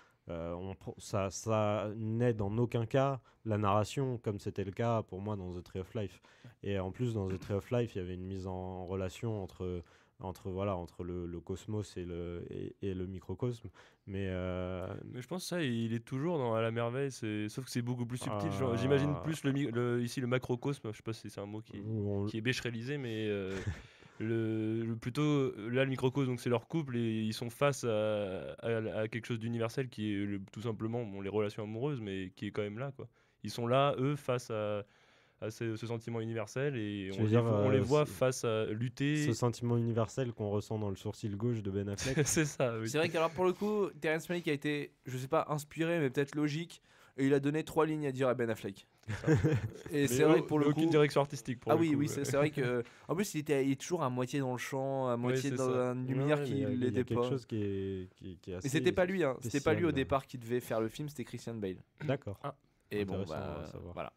ça n'aide en aucun cas la narration, comme c'était le cas pour moi dans The Tree of Life. Et en plus, dans The Tree of Life, il y avait une mise en relation entre le cosmos et le microcosme. Mais Mais je pense que ça, il est toujours dans À la merveille, sauf que c'est beaucoup plus subtil. Genre, Ah. j'imagine plus ici le macrocosme, je sais pas si c'est un mot on- qui est bécherelisé, mais plutôt là le microcosme, donc c'est leur couple et ils sont face à quelque chose d'universel qui est tout simplement les relations amoureuses, mais qui est quand même là, quoi. Ils sont là, eux, face à ce sentiment universel, et Tu veux dire, on les voit c'est- face à lutter. ce sentiment universel qu'on ressent dans le sourcil gauche de Ben Affleck. C'est ça, oui. C'est vrai qu'alors pour le coup, Terrence Malick a été, je sais pas, inspiré, mais peut-être logique, et il a donné 3 lignes à dire à Ben Affleck. Et Mais c'est vrai que pour le aucune coup. direction artistique pour Ah le oui, coup, oui, c'est vrai que. En plus, il est toujours à moitié dans le champ, à moitié c'est dans ça. une lumière Ouais, qui mais il y a l'était quelque pas. chose qui est assez Mais c'était pas lui, hein. C'était pas lui au spécial. départ qui devait faire le film, c'était Christian Bale. D'accord. Et bon, Intéressant à savoir. voilà.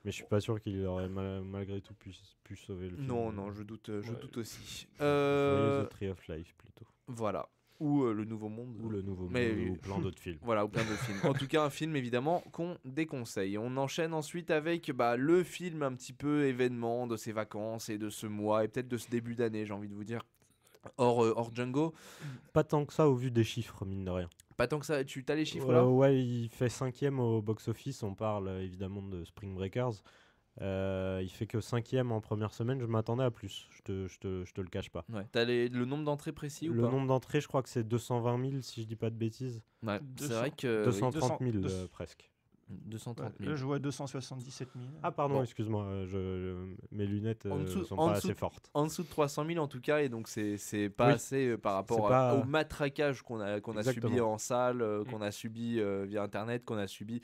Mais je suis pas sûr qu'il aurait malgré tout pu sauver le film. Non, je doute aussi. Voyez The Tree of Life plutôt. Voilà. Ou le Nouveau Monde. Ou le Nouveau Mais- Monde, ou plein d'autres films. Voilà, ou plein de films. En tout cas, un film évidemment qu'on déconseille. On enchaîne ensuite avec le film un petit peu événement de ces vacances et de ce mois et peut-être de ce début d'année, j'ai envie de vous dire. Hors Django. Pas tant que ça au vu des chiffres, mine de rien. Pas tant que ça, tu as les chiffres là Ouais, il fait 5e au box-office. On parle évidemment de Spring Breakers. Il fait que 5e en première semaine. Je m'attendais à plus. Je te le cache pas. Ouais. T'as le nombre d'entrées précis ou Le pas nombre d'entrées, je crois que c'est 220 000 si je dis pas de bêtises. Ouais, c'est 200. vrai que. 230 000 200. presque. 230 Là, 000. je vois 277 000. Ah, pardon, Bon. excuse-moi, mes lunettes En dessous- sont en pas dessous- assez fortes. En dessous de 300 000 en tout cas, et donc c'est pas Oui. assez par rapport C'est pas- au matraquage qu'on a subi Exactement. en salle, qu'on a subi via internet, qu'on a subi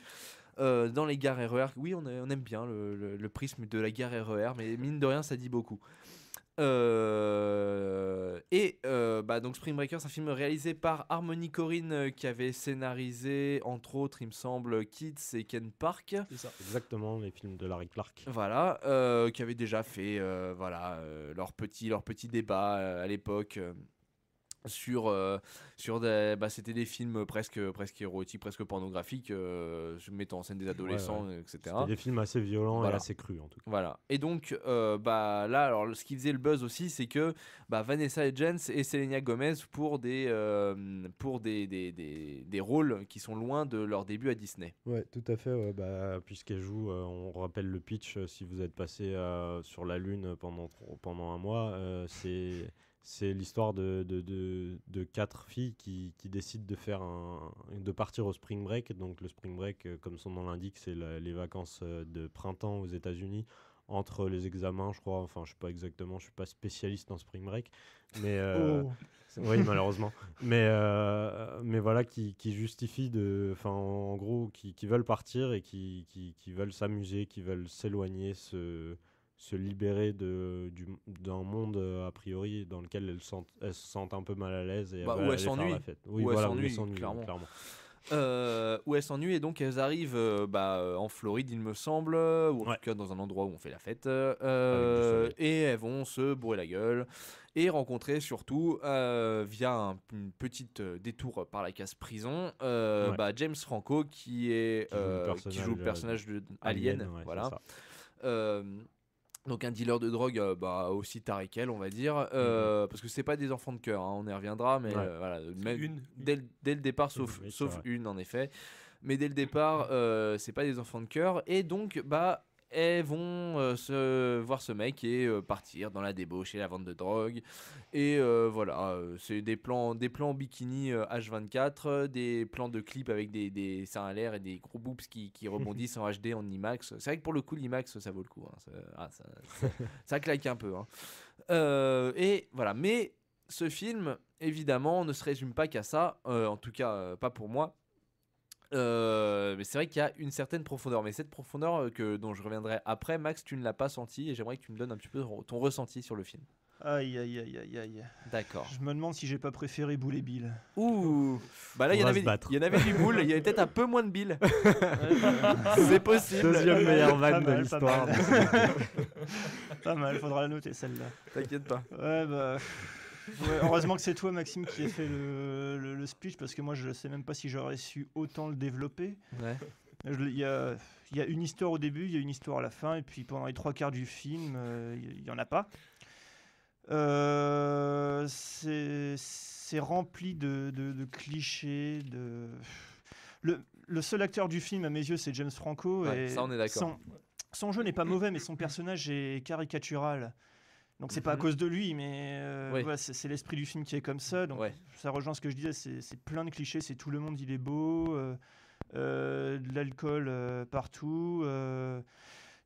dans les gares RER. Oui, on aime bien le prisme de la gare RER, mais mine de rien, ça dit beaucoup. Donc Spring Breakers, c'est un film réalisé par Harmony Korine qui avait scénarisé entre autres, il me semble, Kids et Ken Park. C'est ça. Exactement, les films de Larry Clark. Voilà, qui avait déjà fait leur petit débat à l'époque sur c'était des films presque érotiques, presque pornographiques, mettant en scène des adolescents, etc. C'était des films assez violents Voilà. et assez crus en tout cas. Voilà. Et donc là, alors ce qui faisait le buzz aussi, c'est que Vanessa Hudgens et Selena Gomez pour des rôles qui sont loin de leur début à Disney. Ouais, tout à fait. Ouais, puisqu'elle joue, on rappelle le pitch si vous êtes passé sur la Lune pendant un mois. C'est l'histoire de 4 filles qui décident de partir au Spring Break. Donc le Spring Break, comme son nom l'indique, c'est les vacances de printemps aux États-Unis entre les examens, je crois. Enfin, je sais pas exactement, je suis pas spécialiste en Spring Break, mais oui, malheureusement. Mais voilà, qui justifient en gros, qui veulent partir et qui veulent s'amuser, qui veulent s'éloigner, se libérer d'un monde a priori dans lequel elles se sentent un peu mal à l'aise et Où veulent elles aller faire s'ennuient. la fête. Oui, Où elles voilà, s'ennuient, où elles s'ennuient, clairement. clairement. Où elles s'ennuient, et donc elles arrivent en Floride, il me semble, ou en Ouais. tout cas dans un endroit où on fait la fête, soleil. et elles vont se bourrer la gueule et rencontrer surtout via une petite détour par la case prison James Franco qui joue le personnage de Alien, ouais, voilà. c'est ça. Donc un dealer de drogue aussi taré qu'elle, on va dire, parce que c'est pas des enfants de cœur, hein, on y reviendra, mais Ouais. voilà, C'est même une. dès le départ, sauf Oui, c'est vrai. une en effet, mais dès le départ, c'est pas des enfants de cœur, et donc elles vont se voir ce mec et partir dans la débauche et la vente de drogue, et c'est des plans en bikini H24, des plans de clips avec des seins à l'air et des gros boobs qui rebondissent en HD, en IMAX. C'est vrai que pour le coup l'IMAX ça vaut le coup, hein. Ça claque un peu, hein. Et voilà, mais ce film évidemment ne se résume pas qu'à ça, en tout cas pas pour moi. Mais c'est vrai qu'il y a une certaine profondeur, mais cette profondeur dont je reviendrai après. Max, tu ne l'as pas senti, et j'aimerais que tu me donnes un petit peu ton ressenti sur le film. Aïe, aïe, aïe, aïe, aïe. D'accord. Je me demande si j'ai pas préféré Boule et Bill. Ouh, là il y On en va avait se battre. du boule, il y avait peut-être un peu moins de Bill. C'est possible. Deuxième meilleure Pas vanne de mal, l'histoire. Pas mal, faudra la noter celle-là. T'inquiète pas. Ouais, ouais, heureusement que c'est toi, Maxime, qui a fait le speech, parce que moi, je sais même pas si j'aurais su autant le développer. Ouais. Il y a une histoire au début, il y a une histoire à la fin, et puis pendant les 3/4 du film, il y en a pas. C'est rempli de clichés. Le seul acteur du film, à mes yeux, c'est James Franco. Ouais, et ça, on est d'accord. son jeu n'est pas mauvais, mais son personnage est caricatural. Donc c'est pas à cause de lui, mais Oui. voilà, c'est l'esprit du film qui est comme ça. Donc Ouais. ça rejoint ce que je disais, c'est plein de clichés, c'est tout le monde il est beau, de l'alcool partout,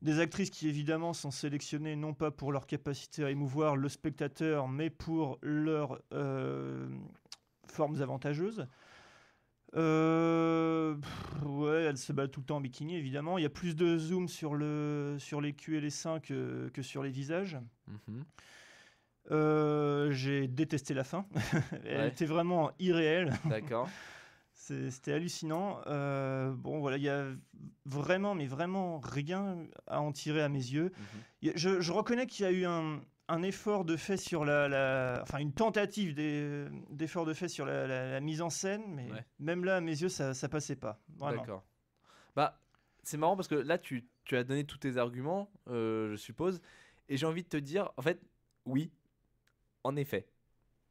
des actrices qui évidemment sont sélectionnées non pas pour leur capacité à émouvoir le spectateur, mais pour leurs formes avantageuses. Ouais, elle se bat tout le temps en bikini évidemment. Il y a plus de zoom sur les culs et les seins que sur les visages. Mhm. J'ai détesté la fin. Elle Ouais. était vraiment irréelle. D'accord. C'était hallucinant. Bon, voilà, il y a vraiment, mais vraiment rien à en tirer à mes yeux. Mhm. Je reconnais qu'il y a eu un effort de fait sur enfin une tentative d'effort de fait sur la mise en scène, mais Ouais. même là, à mes yeux, ça passait pas. Vraiment. D'accord. C'est marrant parce que là, tu as donné tous tes arguments, je suppose, et j'ai envie de te dire, en fait, oui, en effet.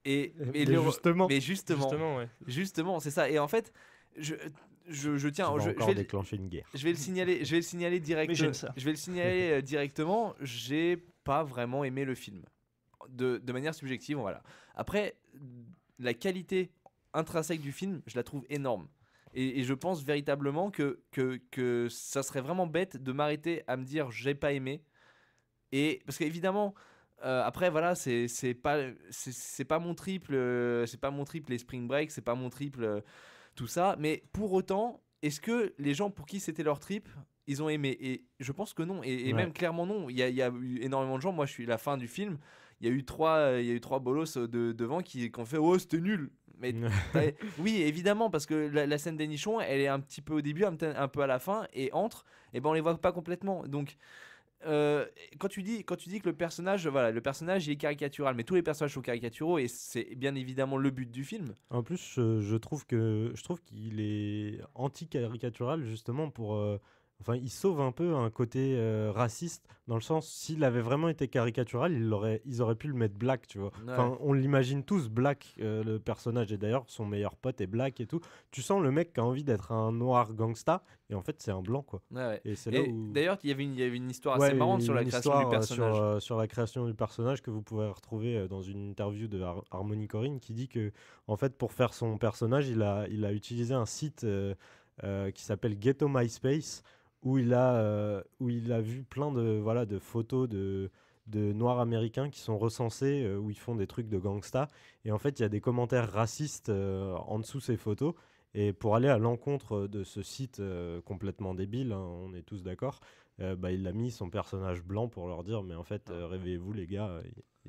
Mais justement. Mais justement, ouais. justement, c'est ça. Et en fait, je tiens, Tu vas je encore vais, déclencher une guerre. je vais le signaler direct. Mais j'aime ça. Je vais le signaler directement. J'ai pas vraiment aimé le film, de manière subjective, voilà. Après, la qualité intrinsèque du film, je la trouve énorme. Et je pense véritablement que ça serait vraiment bête de m'arrêter à me dire j'ai pas aimé. Et parce qu'évidemment, après voilà, c'est pas mon triple, c'est pas mon triple les Spring Break, c'est pas mon triple tout ça. Mais pour autant, est-ce que les gens pour qui c'était leur trip, ils ont aimé? Et je pense que non. Et Ouais. même clairement non. Il y a eu énormément de gens. Moi, je suis la fin du film. Il y a eu trois bolos devant qui ont fait oh c'était nul. Mais oui, évidemment, parce que la scène des nichons, elle est un petit peu au début, un peu à la fin, et entre, et ben on les voit pas complètement. Donc, quand tu dis que le personnage, voilà, le personnage il est caricatural, mais tous les personnages sont caricaturaux, et c'est bien évidemment le but du film. En plus, je trouve qu'il est anti-caricatural justement pour. Enfin, il sauve un peu un côté raciste dans le sens s'il avait vraiment été caricatural, ils auraient pu le mettre black, tu vois. Ouais. Enfin, on l'imagine tous black, le personnage, et d'ailleurs son meilleur pote est black et tout. Tu sens le mec qui a envie d'être un noir gangsta et en fait c'est un blanc quoi. Ouais, ouais. Et c'est là Et où. d'ailleurs, il y avait une histoire Ouais, assez marrante sur la une création du histoire, personnage. sur la création du personnage que vous pouvez retrouver dans une interview de Harmony Korine qui dit que en fait pour faire son personnage il a utilisé un site qui s'appelle Ghetto MySpace où il a vu plein de photos de noirs américains qui sont recensés où ils font des trucs de gangsta et en fait il y a des commentaires racistes en dessous ces photos. Et pour aller à l'encontre de ce site complètement débile, hein, on est tous d'accord, il a mis son personnage blanc pour leur dire mais en fait réveillez-vous les gars,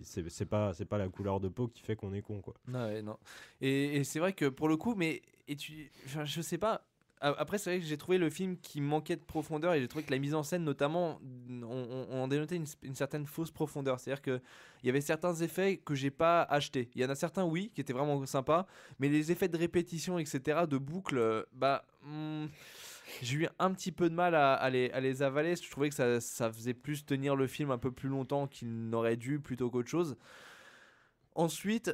c'est pas la couleur de peau qui fait qu'on est con quoi. Ouais, non. Et c'est vrai que pour le coup, enfin, je sais pas. Après, c'est vrai que j'ai trouvé le film qui manquait de profondeur et j'ai trouvé que la mise en scène, notamment, on en dénotait une certaine fausse profondeur. C'est-à-dire qu'il y avait certains effets que j'ai pas achetés. Il y en a certains, oui, qui étaient vraiment sympas, mais les effets de répétition, etc., de boucle, j'ai eu un petit peu de mal à les avaler. Je trouvais que ça faisait plus tenir le film un peu plus longtemps qu'il n'aurait dû plutôt qu'autre chose. Ensuite,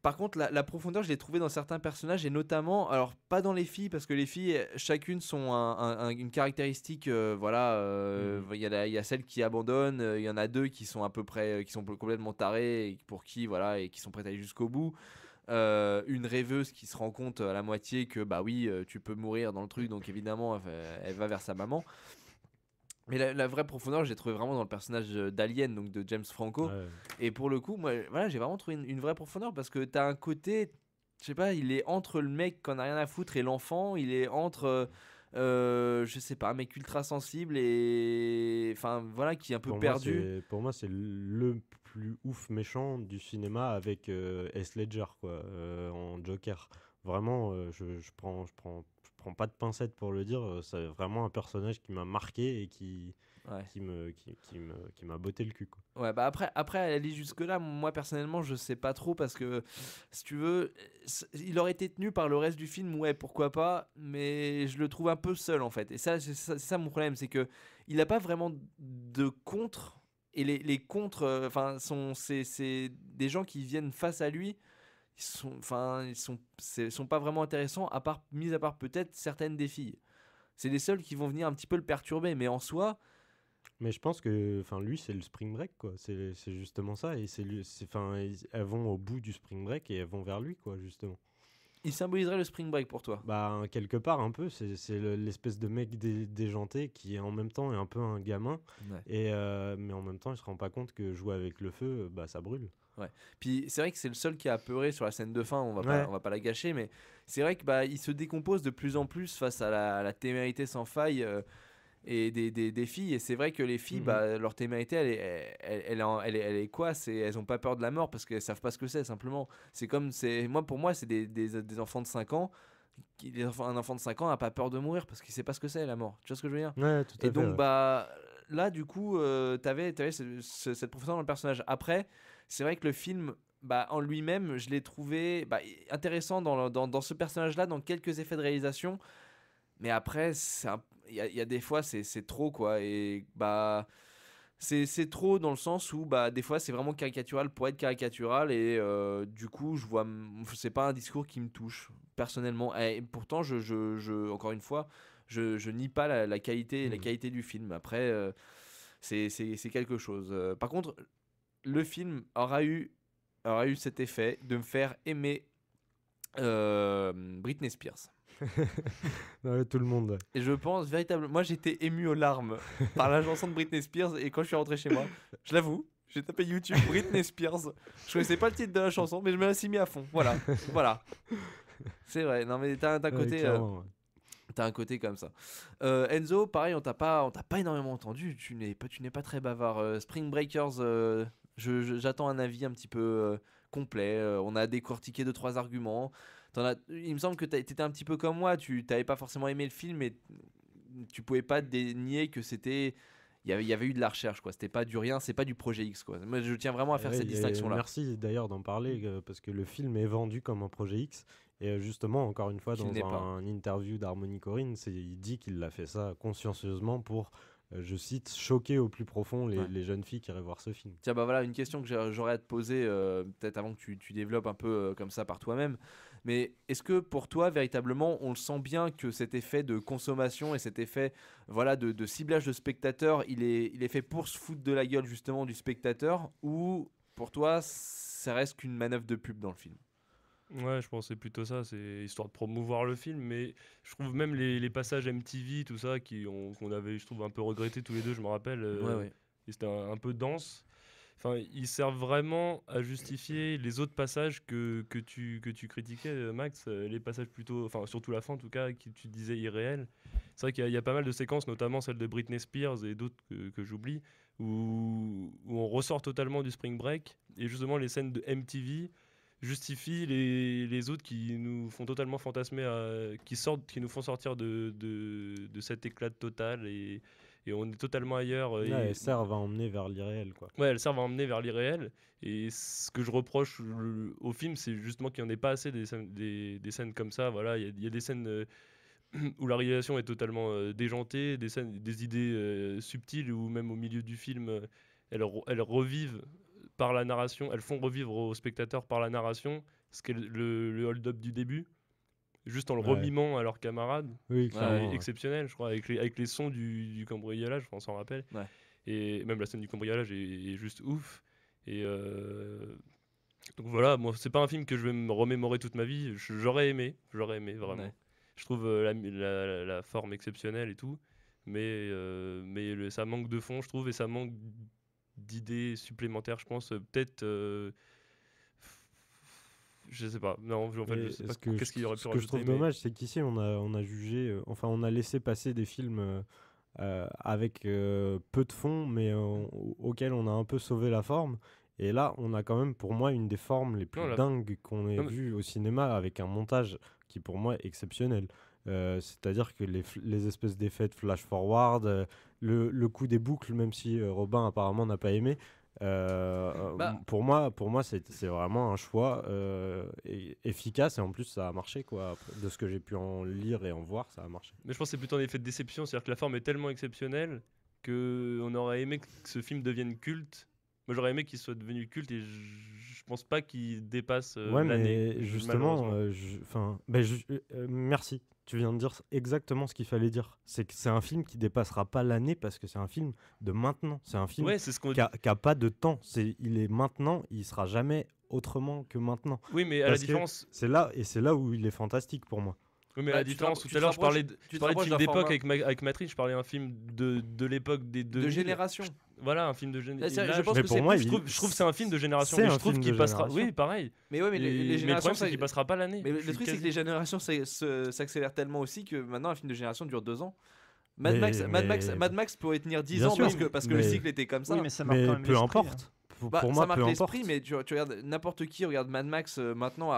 par contre, la profondeur, je l'ai trouvée dans certains personnages et notamment, alors pas dans les filles, parce que les filles, chacune sont une caractéristique. Voilà, il y a celles qui abandonnent, il y en a deux qui sont à peu près, qui sont complètement tarées, et pour qui, voilà, et qui sont prêtes à aller jusqu'au bout. Une rêveuse qui se rend compte à la moitié que, bah oui, tu peux mourir dans le truc, donc évidemment, elle va vers sa maman. Mais la vraie profondeur, je l'ai trouvé vraiment dans le personnage d'Alien, donc de James Franco. Ouais. Et pour le coup, moi, voilà, j'ai vraiment trouvé une vraie profondeur parce que t'as un côté, je sais pas, il est entre le mec qui en a rien à foutre et l'enfant, il est entre, je sais pas, un mec ultra sensible et, enfin, voilà, qui est un peu perdu. Pour moi, c'est le plus ouf méchant du cinéma avec Heath Ledger quoi, en Joker. Vraiment, je prends pas de pincettes pour le dire. C'est vraiment un personnage qui m'a marqué et Ouais. qui m'a botté le cul quoi. Ouais, bah après aller jusque-là, moi personnellement, je sais pas trop parce que si tu veux, il aurait été tenu par le reste du film, ouais, pourquoi pas, mais je le trouve un peu seul en fait. Et ça, c'est ça mon problème, c'est que il a pas vraiment de contre et les contre, enfin, c'est des gens qui viennent face à lui. Ils sont pas vraiment intéressants, mis à part peut-être certaines des filles. C'est les seuls qui vont venir un petit peu le perturber, mais en soi. Mais je pense que, enfin, lui, c'est le spring break, quoi. C'est justement ça. Et elles vont au bout du spring break et elles vont vers lui, quoi, justement. Il symboliserait le spring break pour toi? Bah, quelque part, un peu. C'est l'espèce de mec déjanté qui, en même temps, est un peu un gamin. Ouais. Mais en même temps, il se rend pas compte que jouer avec le feu, bah, ça brûle. Ouais. Puis c'est vrai que c'est le seul qui a apeuré sur la scène de fin, on va pas la gâcher, mais c'est vrai que bah, il se décompose de plus en plus face à la témérité sans faille et des filles. Et c'est vrai que les filles, bah, leur témérité, elle est quoi? Elles ont pas peur de la mort parce qu'elles savent pas ce que c'est, simplement. Pour moi, c'est des enfants de 5 ans. Un enfant de 5 ans n'a pas peur de mourir parce qu'il sait pas ce que c'est la mort. Tu vois ce que je veux dire? Ouais, tout à fait. Et donc, Ouais. bah, là, du coup, t'avais cette profondeur dans le personnage. Après, c'est vrai que le film, bah, en lui-même, je l'ai trouvé intéressant dans ce personnage-là, dans quelques effets de réalisation. Mais après, il y a des fois, c'est trop, quoi. Et bah, c'est trop dans le sens où, bah, des fois, c'est vraiment caricatural pour être caricatural. Et du coup, c'est pas un discours qui me touche, personnellement. Et pourtant, encore une fois, je nie pas la qualité du film. Après, c'est quelque chose. Par contre, le film aura eu cet effet de me faire aimer Britney Spears. Ouais, tout le monde. Ouais. Et je pense véritablement, moi j'étais ému aux larmes par la chanson de Britney Spears et quand je suis rentré chez moi, je l'avoue, j'ai tapé YouTube Britney Spears. Je connaissais pas le titre de la chanson, mais je me suis mis à fond. Voilà, voilà. C'est vrai. Non mais t'as un Ouais, côté, clairement, ouais. t'as un côté comme ça. Enzo, pareil, on t'a pas énormément entendu. Tu n'es pas très bavard. Spring Breakers, j'attends un avis un petit peu complet. On a décortiqué 2-3 arguments. Il me semble que t'étais un petit peu comme moi. Tu t'avais pas forcément aimé le film, mais tu pouvais pas nier que c'était. Il y avait eu de la recherche, quoi. C'était pas du rien, c'est pas du projet X, quoi. Moi, je tiens vraiment à faire Ouais, cette et distinction-là. merci d'ailleurs d'en parler parce que le film est vendu comme un projet X. Et justement, encore une fois, Qu'il dans n'est pas. un interview d'Harmony Korine, il dit qu'il l'a fait ça consciencieusement pour, je cite, choquer au plus profond Ouais. les jeunes filles qui iraient voir ce film. Tiens, bah voilà, une question que j'aurais à te poser, peut-être avant que tu développes un peu comme ça par toi-même. Mais est-ce que pour toi, véritablement, on le sent bien que cet effet de consommation et cet effet voilà, de ciblage de spectateur, il est fait pour se foutre de la gueule justement du spectateur, ou pour toi, ça reste qu'une manœuvre de pub dans le film? Ouais, je pense que c'est plutôt ça, c'est histoire de promouvoir le film, mais je trouve même les passages MTV, tout ça, qu'on avait, je trouve, un peu regretté tous les deux, je me rappelle, Ouais. et c'était un peu dense. Enfin, ils servent vraiment à justifier les autres passages que tu critiquais, Max, les passages plutôt, enfin, surtout la fin en tout cas, que tu disais irréels. C'est vrai qu'il y a pas mal de séquences, notamment celle de Britney Spears et d'autres que j'oublie, où on ressort totalement du Spring Break, et justement les scènes de MTV justifie les autres qui nous font totalement fantasmer, qui nous font sortir de cet éclat total et on est totalement ailleurs. Ouais, elles servent à emmener vers l'irréel, quoi. Ouais, elles servent à emmener vers l'irréel. Et ce que je reproche au film, c'est justement qu'il n'y en ait pas assez des scènes comme ça. Voilà, il y a des scènes où la réalisation est totalement déjantée, des idées subtiles où même au milieu du film, elles revivent par la narration, elles font revivre aux spectateurs par la narration ce qu'est le hold-up du début, juste en le Ouais. remimant à leurs camarades. Oui, C'est clairement. Ouais. exceptionnel, je crois, avec les sons du cambriolage, on s'en rappelle. Ouais. Et même la scène du cambriolage est juste ouf. Et donc voilà, moi, c'est pas un film que je vais me remémorer toute ma vie. J'aurais aimé vraiment. Ouais. Je trouve la forme exceptionnelle et tout, mais ça manque de fond, je trouve, et ça manque d'idées supplémentaires, je pense. Peut-être. Je sais pas. Non, en fait, je sais pas qu'est-ce qu'il y aurait pu Ce que je trouve rajouter, mais- dommage, c'est qu'ici, on a jugé, enfin, on a laissé passer des films avec peu de fond, mais auxquels on a un peu sauvé la forme. Et là, on a quand même, pour moi, une des formes les plus Non, dingues qu'on ait Non, mais- vues au cinéma, avec un montage qui, pour moi, est exceptionnel. C'est-à-dire que les espèces d'effets de flash-forward, le coup des boucles, même si Robin apparemment n'a pas aimé, Bah. pour moi c'est vraiment un choix efficace, et en plus ça a marché, quoi. De ce que j'ai pu en lire et en voir, ça a marché. Mais je pense que c'est plutôt un effet de déception, c'est-à-dire que la forme est tellement exceptionnelle qu'on aurait aimé que ce film devienne culte. Moi j'aurais aimé qu'il soit devenu culte et je pense pas qu'il dépasse Ouais, l'année. mais justement, malheureusement. merci. Tu viens de dire exactement ce qu'il fallait dire. C'est que c'est un film qui dépassera pas l'année parce que c'est un film de maintenant. C'est un film Ouais, c'est ce qu'on qui a pas de temps. Il est maintenant, il sera jamais autrement que maintenant. Oui, mais à la Parce que différence. c'est là où il est fantastique pour moi. Oui, mais Bah, la tu te différence, rapproches- tout à l'heure, je parlais de tu te rapproches film d'un d'époque format. avec Matrix, je parlais d'un film de l'époque des 2000. De génération. Voilà, un film de génération. Là, je pense Mais que pour c'est moi, plus- Je trouve que c'est un film de génération. c'est Mais un je trouve film qu'il de passera. génération. Oui, pareil. Mais ouais, mais Mais le générations, problème, c'est ça- qu'il passera pas l'année. Mais Je le suis truc, c'est que quasi- les générations s'accélèrent tellement aussi que maintenant, un film de génération dure 2 ans. Mad Mais- Max pourrait tenir 10 Bien ans sûr, parce que le mais- cycle était comme ça. Oui, mais ça marque Mais quand même peu l'esprit, importe. hein. Bah, Pour ça moi, marque peu l'esprit, importe. mais tu regardes n'importe qui regarde Mad Max maintenant,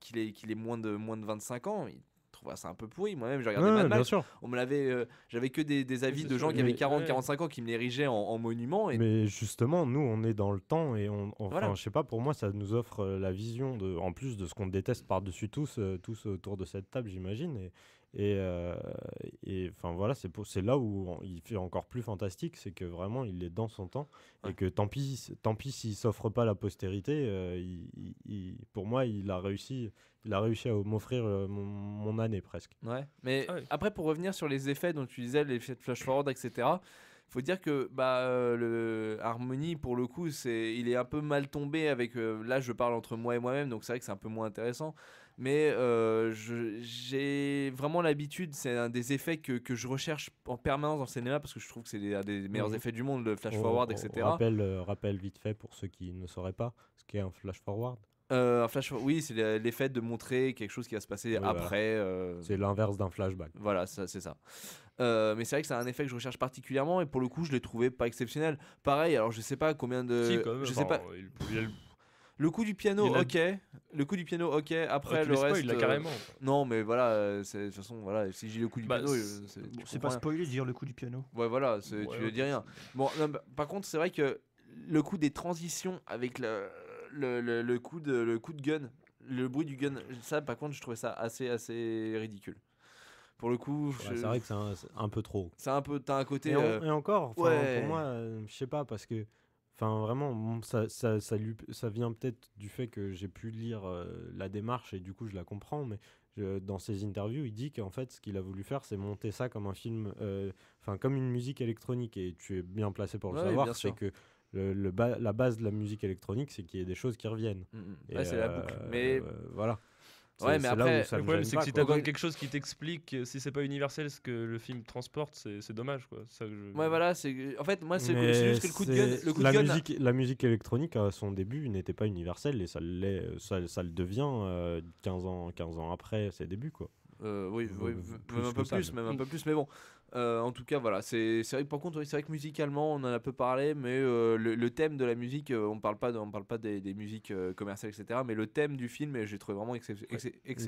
qu'il est moins de 25 ans, il trouve ça un peu pourri. Moi-même, j'ai regardé Ouais, Mad bien Max. sûr. On me l'avait, j'avais que des avis c'est de sûr, gens qui avaient mais- 40, ouais. 45 ans qui me l'érigeaient en monument. Et Mais justement, nous, on est dans le temps et Voilà. je sais pas, pour moi, ça nous offre la vision en plus de ce qu'on déteste par-dessus tous autour de cette table, j'imagine. Et enfin voilà, c'est là où il fait encore plus fantastique, c'est que vraiment il est dans son temps, Ouais. et que tant pis s'il s'offre pas la postérité, pour moi il a réussi à m'offrir mon année presque. ouais. Mais Ah ouais. après, pour revenir sur les effets dont tu disais, l'effet de flash forward, etc. faut dire que le Harmony, pour le coup, il est un peu mal tombé avec. Là, je parle entre moi et moi-même, donc c'est vrai que c'est un peu moins intéressant. Mais j'ai vraiment l'habitude, c'est un des effets que je recherche en permanence dans le cinéma parce que je trouve que c'est un des meilleurs effets du monde, le flash forward, etc. Rappel vite fait pour ceux qui ne sauraient pas ce qu'est un flash forward. Un oui, c'est l'effet de montrer quelque chose qui va se passer après. C'est l'inverse d'un flashback. Voilà, c'est ça. Mais c'est vrai que c'est un effet que je recherche particulièrement et pour le coup, je l'ai trouvé pas exceptionnel. Pareil, alors je sais pas combien de. Si, quand même, je sais pas. Le coup du piano, ok. Le coup du piano, ok. Après, le reste. Il l'a carrément. Non, mais voilà, de toute façon, voilà, si j'ai le coup du piano. C'est pas spoilé de dire le coup du piano. Ouais, voilà, tu ne dis rien. Bon, non, par contre, c'est vrai que le coup des transitions avec le coup de gun, le bruit du gun, ça, par contre, je trouvais ça assez ridicule. Pour le coup, c'est vrai que c'est un peu trop. C'est un peu, t'as un côté. Et encore, pour moi, je sais pas, parce que. Enfin, vraiment, ça vient peut-être du fait que j'ai pu lire la démarche et du coup je la comprends, mais dans ses interviews, il dit qu'en fait, ce qu'il a voulu faire, c'est monter ça comme un film, comme une musique électronique. Et tu es bien placé pour le savoir, c'est que la base de la musique électronique, c'est qu'il y ait des choses qui reviennent. Ouais, c'est la boucle. Mais voilà. Ouais, mais après, le problème, c'est que si t'as besoin de quelque chose qui t'explique, si c'est pas universel ce que le film transporte, c'est dommage, quoi. Ça que Ouais, voilà, en fait, moi, c'est juste que le coup de gun. La musique électronique, à son début, n'était pas universelle et ça le devient 15 ans après ses débuts, quoi. Oui, même un peu plus, mais bon. En tout cas, voilà, c'est vrai que par contre, c'est vrai que musicalement, on en a peu parlé, mais le thème de la musique, on parle pas des musiques commerciales, etc. Mais le thème du film, j'ai trouvé vraiment excellent.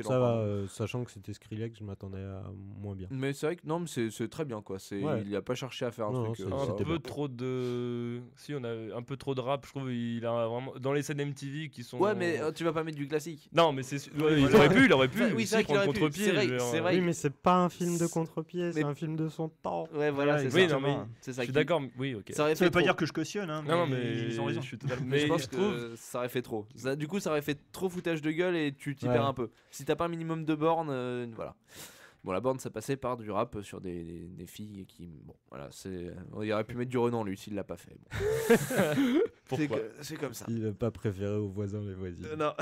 Ça va, sachant que c'était Skrillex, je m'attendais à moins bien. Mais c'est vrai que non, mais c'est très bien, quoi. Il a pas cherché à faire un truc. Un peu trop de, si on a un peu trop de rap, je trouve. Il a vraiment dans les scènes MTV qui sont. Ouais, mais tu vas pas mettre du classique. Non, mais il aurait pu. Oui, c'est vrai qu'il aurait pu. C'est vrai. Oui, mais c'est pas un film de contre-pied, c'est un film de son temps. Ouais, voilà, c'est ça. Oui, non, mais je suis d'accord. Oui, ok. Ça veut pas dire que je cautionne, hein. Non, mais ils ont raison. Je suis totalement. Mais je pense que ça aurait fait trop. Du coup, ça aurait fait trop foutage de gueule et tu t'y perds un peu. Si t'as pas un minimum de bornes, voilà. Bon, la borne, ça passait par du rap sur des filles qui. Bon, voilà, il aurait pu mettre du Renan, lui, s'il l'a pas fait. Bon. Pourquoi c'est comme ça. Il n'a pas préféré aux voisins les voisines. Non.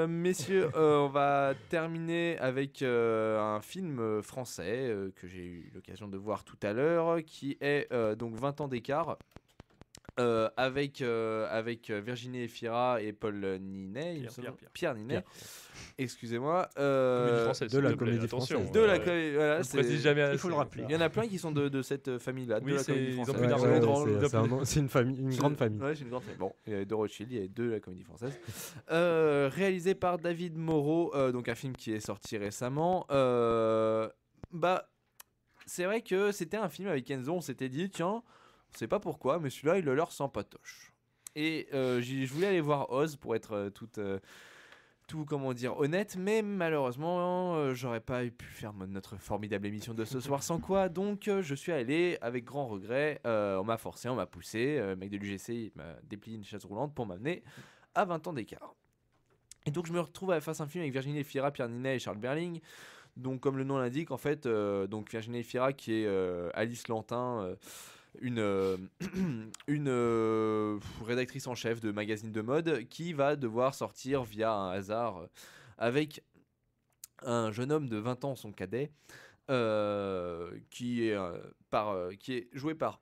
Messieurs, on va terminer avec un film français que j'ai eu l'occasion de voir tout à l'heure, qui est donc 20 ans d'écart. Avec Virginie Efira et Paul Ninet, Pierre Ninet, excusez-moi, de la comédie française. Voilà, il faut le rappeler. Il y en a plein qui sont de cette famille-là, de la comédie française. C'est une grande famille. Ouais, c'est une grande famille. Bon, il y a de Rothschild, il y a de la comédie française. Réalisé par David Moreau, donc un film qui est sorti récemment. C'est vrai que c'était un film avec Enzo, on s'était dit, tiens. Je sais pas pourquoi, mais celui-là, il a l'air sympatoche. Et je voulais aller voir Oz pour être tout comment dire, honnête, mais malheureusement, j'aurais pas pu faire notre formidable émission de ce soir sans quoi. Donc, je suis allé avec grand regret. On m'a forcé, on m'a poussé. Le mec de l'UGC m'a déplié une chaise roulante pour m'amener à 20 ans d'écart. Et donc, je me retrouve face à un film avec Virginie Efira, Pierre Ninet et Charles Berling. Donc, comme le nom l'indique, en fait, donc Virginie Efira qui est Alice Lantin. Une rédactrice en chef de magazine de mode qui va devoir sortir via un hasard avec un jeune homme de 20 ans, son cadet, qui est joué par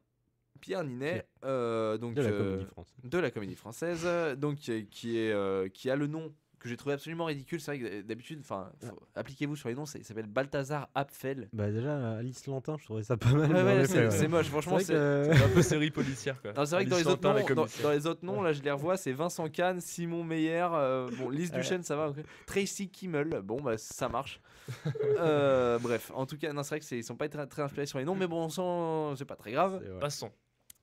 Pierre Ninet, donc de la comédie française, donc qui a le nom que j'ai trouvé absolument ridicule. C'est vrai que d'habitude, appliquez-vous sur les noms, ça s'appelle Balthazar Apfel. Bah déjà, Alice Lantin, je trouvais ça pas mal. Ouais, c'est moche, franchement. C'est un peu série policière, quoi. C'est vrai que dans les autres noms, là je les revois, c'est Vincent Kahn, Simon Meyer, Lise Duchesne, ça va, okay. Tracy Kimmel, bon bah ça marche. Bref, en tout cas, non, c'est vrai qu'ils sont pas très, très inspirés sur les noms, mais bon, c'est pas très grave.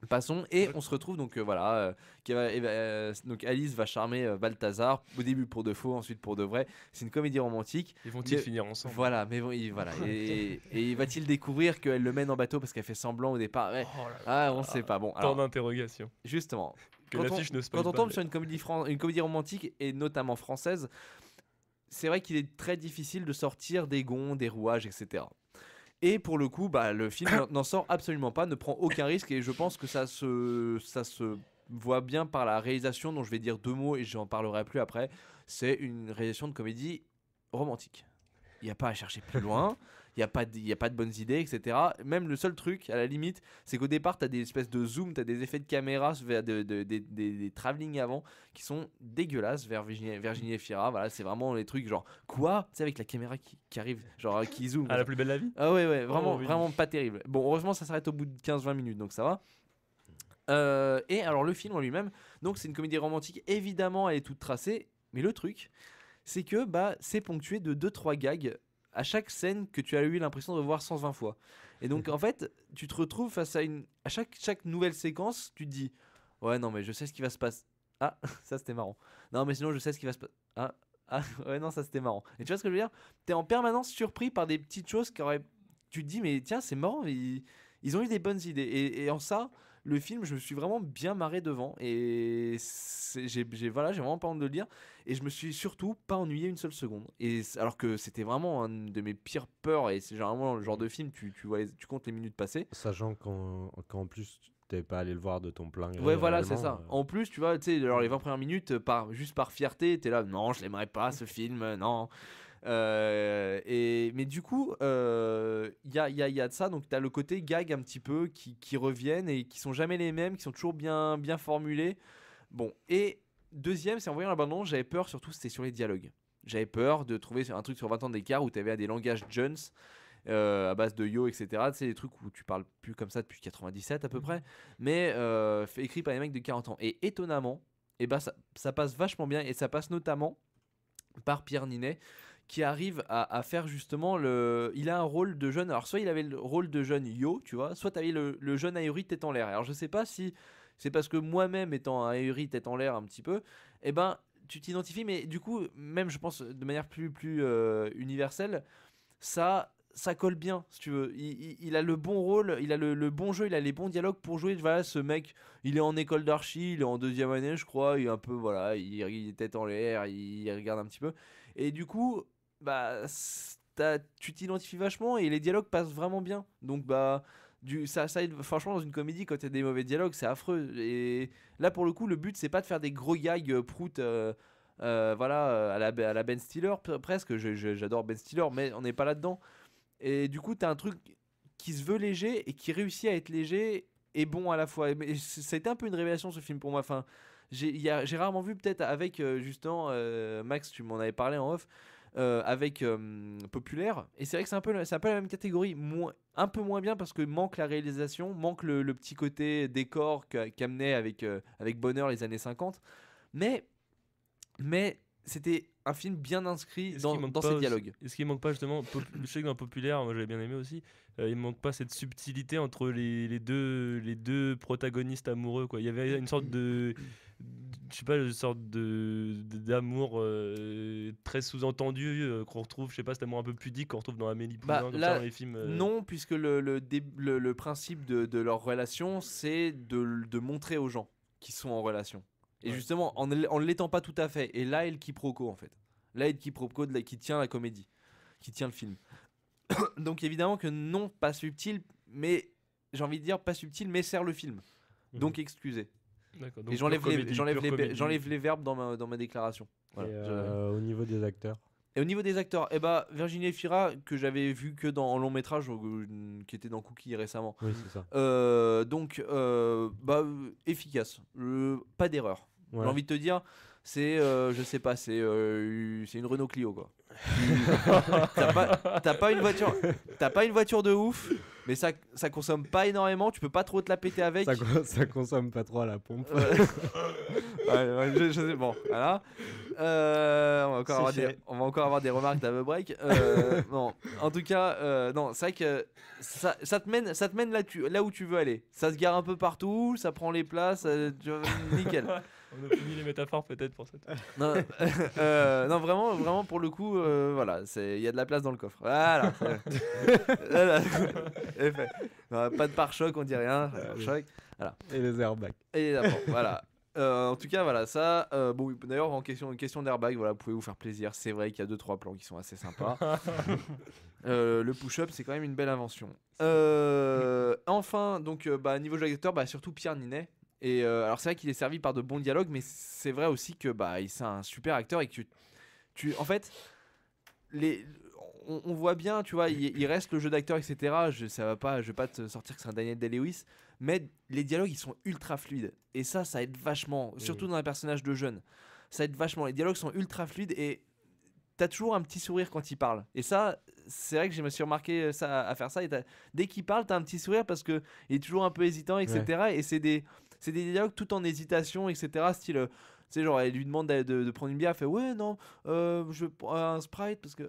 Passons et on se retrouve donc donc Alice va charmer Balthazar au début pour de faux, ensuite pour de vrai. C'est une comédie romantique. Ils vont-ils finir ensemble? Voilà, mais bon, et va-t-il découvrir qu'elle le mène en bateau parce qu'elle fait semblant au départ? On sait pas. Bon, tant d'interrogations. Justement, quand on tombe sur une comédie romantique et notamment française, c'est vrai qu'il est très difficile de sortir des gonds, des rouages, etc. Et pour le coup, bah, le film n'en sort absolument pas, ne prend aucun risque, et je pense que ça se voit bien par la réalisation, dont je vais dire 2 mots et j'en parlerai plus après. C'est une réalisation de comédie romantique. Il n'y a pas à chercher plus loin, il n'y a pas de bonnes idées, etc. Même le seul truc, à la limite, c'est qu'au départ, tu as des espèces de zoom, tu as des effets de caméra, des travelling avant, qui sont dégueulasses vers Virginie Efira. Voilà, c'est vraiment les trucs genre, quoi? Tu sais, avec la caméra qui arrive, genre qui zoome. Ah, la plus belle de la vie. Ah ouais, vraiment, Oh, oui. vraiment pas terrible. Bon, heureusement, ça s'arrête au bout de 15-20 minutes, donc ça va. Et alors, le film en lui-même, donc c'est une comédie romantique, évidemment, elle est toute tracée, mais le truc, c'est que bah, c'est ponctué de 2-3 gags à chaque scène que tu as eu l'impression de voir 120 fois. Et donc, en fait, tu te retrouves face à à chaque nouvelle séquence, tu te dis, ouais, non, mais je sais ce qui va se passer. Ah, ça c'était marrant. Non, mais sinon, je sais ce qui va se passer. Ah, ouais, non, ça c'était marrant. Et tu vois ce que je veux dire? T'es en permanence surpris par des petites choses qui auraient. Tu te dis, mais tiens, c'est marrant, ils ont eu des bonnes idées. Et en ça, le film, je me suis vraiment bien marré devant. Et j'ai vraiment pas honte de le dire. Et je me suis surtout pas ennuyé une seule seconde. Et alors que c'était vraiment un de mes pires peurs. Et c'est généralement le genre de film, tu tu comptes les minutes passées. Sachant qu'en plus, t'es pas allé le voir de ton plein gré. Ouais, voilà, c'est réellement, ça. En plus, tu vois, tu sais, alors les 20 premières minutes, juste par fierté, t'es là, non, je l'aimerais pas ce film, non. Mais du coup, y a de ça, donc t'as le côté gag un petit peu qui reviennent et qui sont jamais les mêmes, qui sont toujours bien formulés. Bon, et deuxième, c'est en voyant la bande-annonce, j'avais peur, surtout c'était sur les dialogues. J'avais peur de trouver un truc sur 20 ans d'écart où t'avais des langages Jones. À base de yo, etc. Tu sais, des trucs où tu parles plus comme ça depuis 97 à peu près, mais écrit par des mecs de 40 ans. Et étonnamment, bah, ça passe vachement bien, et ça passe notamment par Pierre Ninet, qui arrive à faire justement il a un rôle de jeune. Alors, soit il avait le rôle de jeune yo, tu vois, soit tu avais le jeune ahuri tête en l'air. Alors, je sais pas si c'est parce que moi-même, étant un ahuri tête en l'air un petit peu, et ben, tu t'identifies, mais du coup, même je pense de manière plus universelle, ça colle bien, si tu veux. Il a le bon rôle, il a le bon jeu, il a les bons dialogues pour jouer. Voilà, ce mec, il est en école d'archi, il est en 2e année, je crois. Il est un peu, voilà, il est tête en l'air, il regarde un petit peu. Et du coup, bah, tu t'identifies vachement et les dialogues passent vraiment bien. Donc, bah, ça aide. Franchement, dans une comédie, quand il y a des mauvais dialogues, c'est affreux. Et là, pour le coup, le but, c'est pas de faire des gros gags prout. Voilà, à la Ben Stiller, presque. J'adore Ben Stiller, mais on n'est pas là-dedans. Et du coup, t'as un truc qui se veut léger et qui réussit à être léger et bon à la fois. Mais ça a été un peu une révélation, ce film, pour moi. Enfin, j'ai rarement vu, peut-être avec justement Max, tu m'en avais parlé en off, avec Populaire. Et c'est vrai que c'est un peu la même catégorie, un peu moins bien parce que manque la réalisation, manque le petit côté décor qu'amenait avec Bonheur les années 50. Mais c'était un film bien inscrit dans ses dialogues. Est-ce qu'il manque pas justement, je sais que dans Populaire, moi j'avais bien aimé aussi, il manque pas cette subtilité entre les deux protagonistes amoureux, quoi. Il y avait une sorte de je sais pas, une sorte d'amour très sous-entendu qu'on retrouve, je sais pas, cet amour un peu pudique qu'on retrouve dans Amélie Poulain, comme ça, dans les films. Non, puisque le principe de leur relation, c'est de montrer aux gens qu'ils sont en relation. Et justement, en ne l'étant pas tout à fait. Et là est le quiproquo, en fait. Là est le quiproquo qui tient la comédie, qui tient le film. Donc évidemment que non, pas subtil, mais j'ai envie de dire pas subtil, mais sert le film. Donc excusez. D'accord, et j'enlève les verbes dans ma déclaration. Voilà. Et au niveau des acteurs. Et au niveau des acteurs, Virginie Efira, que j'avais vu que en long métrage, qui était dans Cookie récemment. Oui, c'est ça. Donc, efficace. Pas d'erreur. Ouais. J'ai envie de te dire, c'est, je sais pas, c'est une Renault Clio, quoi. T'as pas une voiture de ouf, mais ça consomme pas énormément, tu peux pas trop te la péter avec. Ça consomme pas trop à la pompe. Je sais, bon, voilà. On va encore avoir des remarques d'Ave Break. Non, en tout cas, non, c'est vrai que ça te mène là où tu veux aller. Ça se gare un peu partout, ça prend les places, nickel. On a fini les métaphores peut-être pour cette. Non, non, vraiment pour le coup, voilà, il y a de la place dans le coffre. Voilà. Voilà. Non, pas de pare-choc, on dit rien. Choc. Voilà. Et les airbags. Et d'abord, voilà. En tout cas, voilà, ça. Bon, d'ailleurs, en question d'airbag, voilà, vous pouvez vous faire plaisir. C'est vrai qu'il y a 2-3 plans qui sont assez sympas. Le push-up, c'est quand même une belle invention. Enfin, donc, niveau jeu d'acteur, surtout Pierre Ninet. Et alors, c'est vrai qu'il est servi par de bons dialogues, mais c'est vrai aussi que c'est un super acteur et que en fait, on voit bien, tu vois, il reste le jeu d'acteur, etc. Je vais pas te sortir que c'est un Daniel Day-Lewis, mais les dialogues, ils sont ultra fluides. Et ça aide vachement, surtout dans un personnage de jeune. Ça aide vachement. Les dialogues sont ultra fluides et t'as toujours un petit sourire quand il parle. Et ça, c'est vrai que je me suis remarqué à faire ça. Et dès qu'il parle, t'as un petit sourire parce qu'il est toujours un peu hésitant, etc. Ouais. Et c'est des dialogues tout en hésitation, etc. Style... Tu sais, genre, elle lui demande de prendre une bière, elle fait ouais, non, je veux un Sprite parce que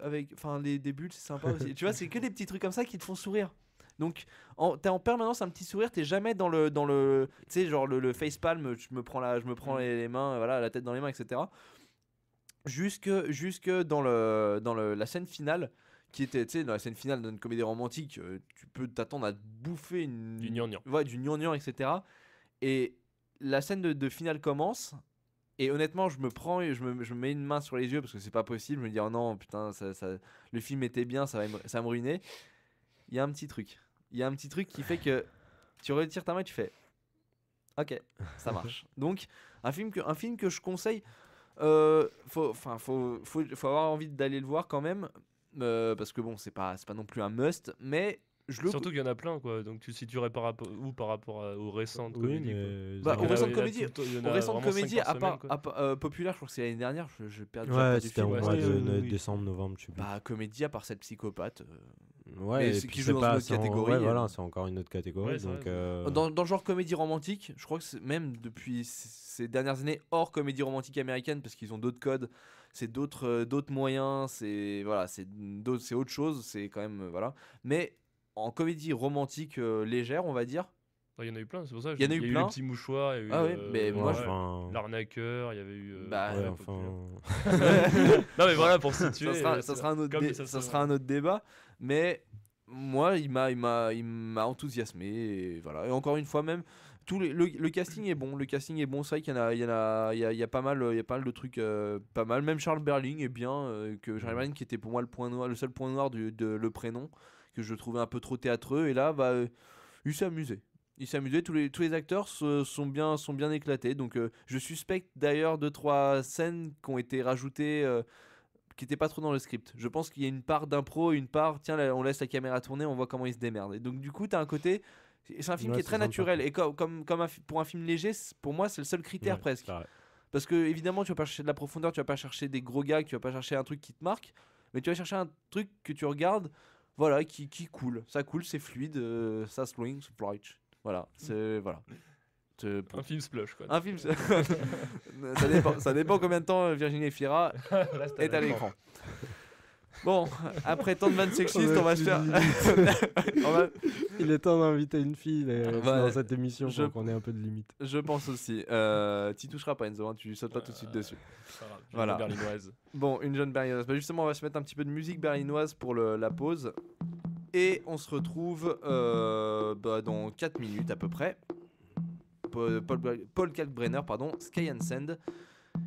des bulles, c'est sympa aussi. Tu vois, c'est que des petits trucs comme ça qui te font sourire. Donc, t'as en permanence un petit sourire, t'es jamais dans le tu sais, genre le facepalm, je me prends les mains, voilà, la tête dans les mains, etc. Jusque dans la scène finale, qui était, tu sais, dans la scène finale d'une comédie romantique, tu peux t'attendre à te bouffer du gnangnan. Ouais, du gnangnan, etc. Et la scène de finale commence. Et honnêtement, je me mets une main sur les yeux parce que c'est pas possible. Je me dis, oh non, putain, le film était bien, ça va me ruiner. Il y a un petit truc. Qui fait que tu retires ta main et tu fais, ok, ça marche. Donc, un film que je conseille, faut avoir envie d'aller le voir quand même. Parce que bon, c'est pas non plus un must, mais. Surtout qu'il y en a plein, quoi. Donc tu situerais par rapport aux récentes comédies, aux récentes comédies, à part Populaire, je crois que c'est l'année dernière, je perds déjà c'était en mois de décembre, novembre, je sais plus. Comédie, à part cette psychopathe. Ouais, et qui joue dans une autre catégorie. Ouais, voilà, c'est encore une autre catégorie. Ouais, donc, dans le genre comédie romantique, je crois que c'est même depuis ces dernières années, hors comédie romantique américaine, parce qu'ils ont d'autres codes, c'est d'autres moyens, c'est autre chose, c'est quand même, voilà. Mais en comédie romantique légère, on va dire. Il y en a eu plein, c'est pour ça. Il y en a eu plein. Le petit mouchoir, il y a eu mais moi, l'arnaqueur, il y avait eu. Non, mais voilà, pour situer. ça sera un autre débat. Mais moi, il m'a enthousiasmé. Et voilà. Et encore une fois, même. Le casting est bon. C'est vrai qu'il y a pas mal de trucs pas mal. Même Charles Berling est bien. Charles Berling qui était pour moi le seul point noir le prénom, que je trouvais un peu trop théâtreux. Et là, il s'est amusé. Tous les acteurs sont bien éclatés. Donc je suspecte d'ailleurs 2-3 scènes qui ont été rajoutées qui n'étaient pas trop dans le script. Je pense qu'il y a une part d'impro, une part tiens là, on laisse la caméra tourner, on voit comment ils se démerdent. Et donc du coup, tu as un côté, c'est un film qui est très naturel. Et comme pour un film léger, pour moi c'est le seul critère presque. Parce que évidemment, tu vas pas chercher de la profondeur, tu vas pas chercher des gros gags, tu vas pas chercher un truc qui te marque, mais tu vas chercher un truc que tu regardes, voilà, qui coule. Ça coule, c'est fluide, ça swing, splitch. Voilà, c'est voilà. Un film splush, quoi. Un film. ça dépend combien de temps Virginie Fira est à l'écran. Bon, après tant de vannes sexistes, on va se faire. Il est temps d'inviter une fille dans cette émission pour qu'on ait un peu de limite. Je pense aussi. T'y toucheras pas, Enzo, hein, tu sautes pas tout de suite dessus. Voilà. Berlinoise. Bon, une jeune berlinoise. Justement, on va se mettre un petit peu de musique berlinoise pour la pause. Et on se retrouve dans 4 minutes à peu près. Paul Kalkbrenner, Sky and Sand.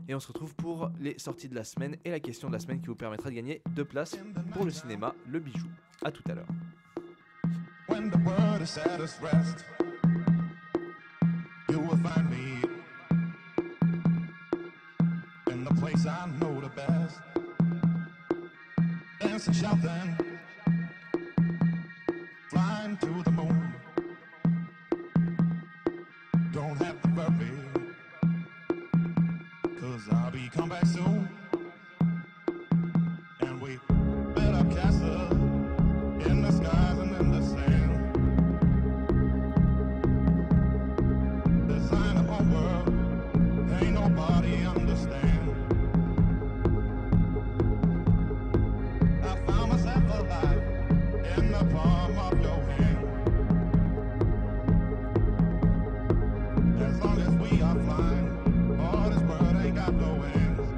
Et on se retrouve pour les sorties de la semaine et la question de la semaine qui vous permettra de gagner 2 places pour le cinéma Le Bijou. A tout à l'heure. When the world is at its rest, you will find me in the place I know the best. Dancing, shouting, flying to the moon. Don't have to worry, 'cause I'll be come back soon. And we build up castles in the skies and in the sand. Design a whole world, ain't nobody understand. I found myself alive in the palm of your hand. As long as we are flying, all this world ain't got no ends.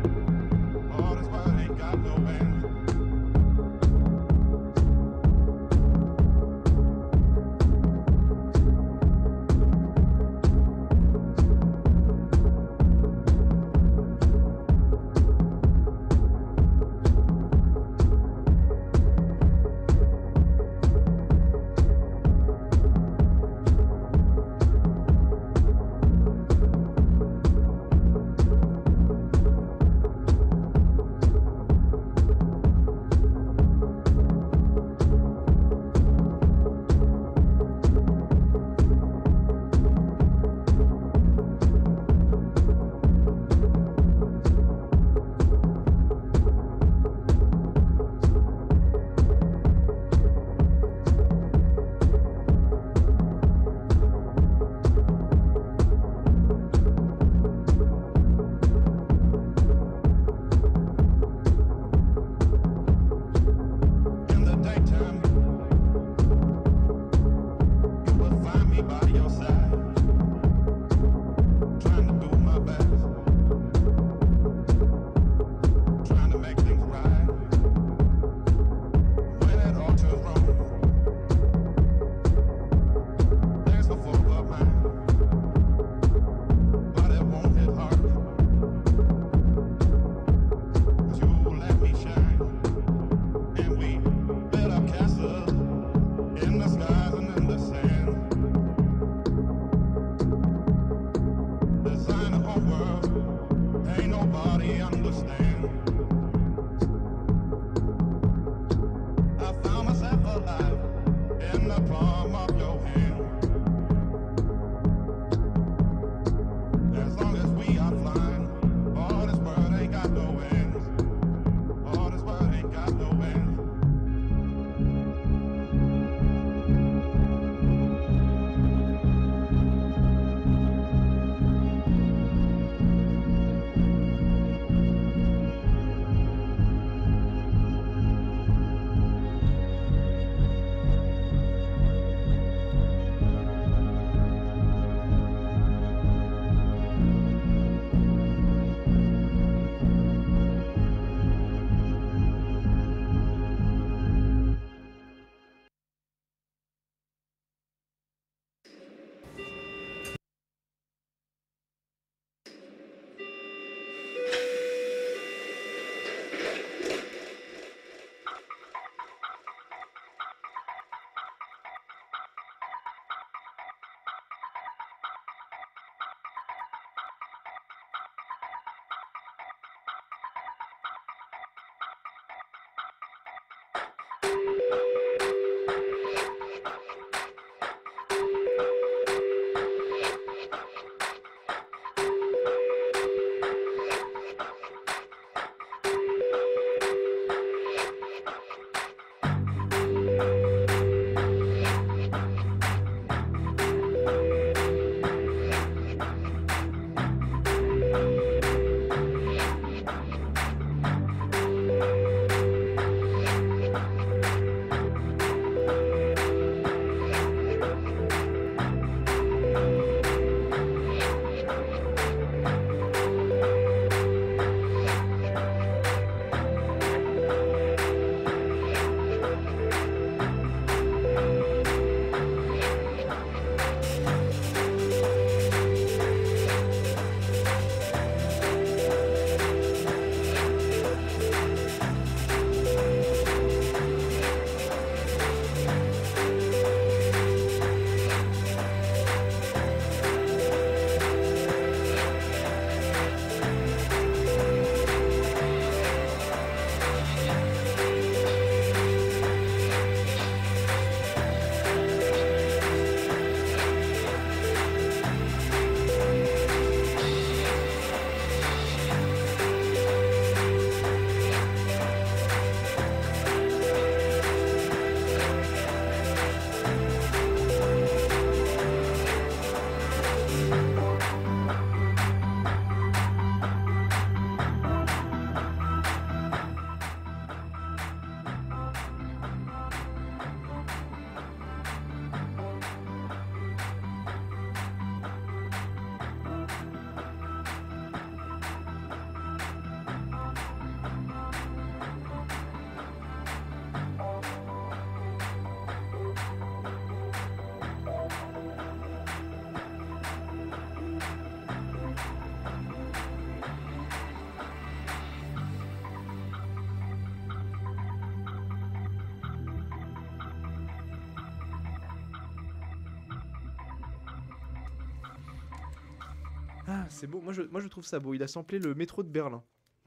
Ah, c'est beau. Moi, je trouve ça beau. Il a samplé le métro de Berlin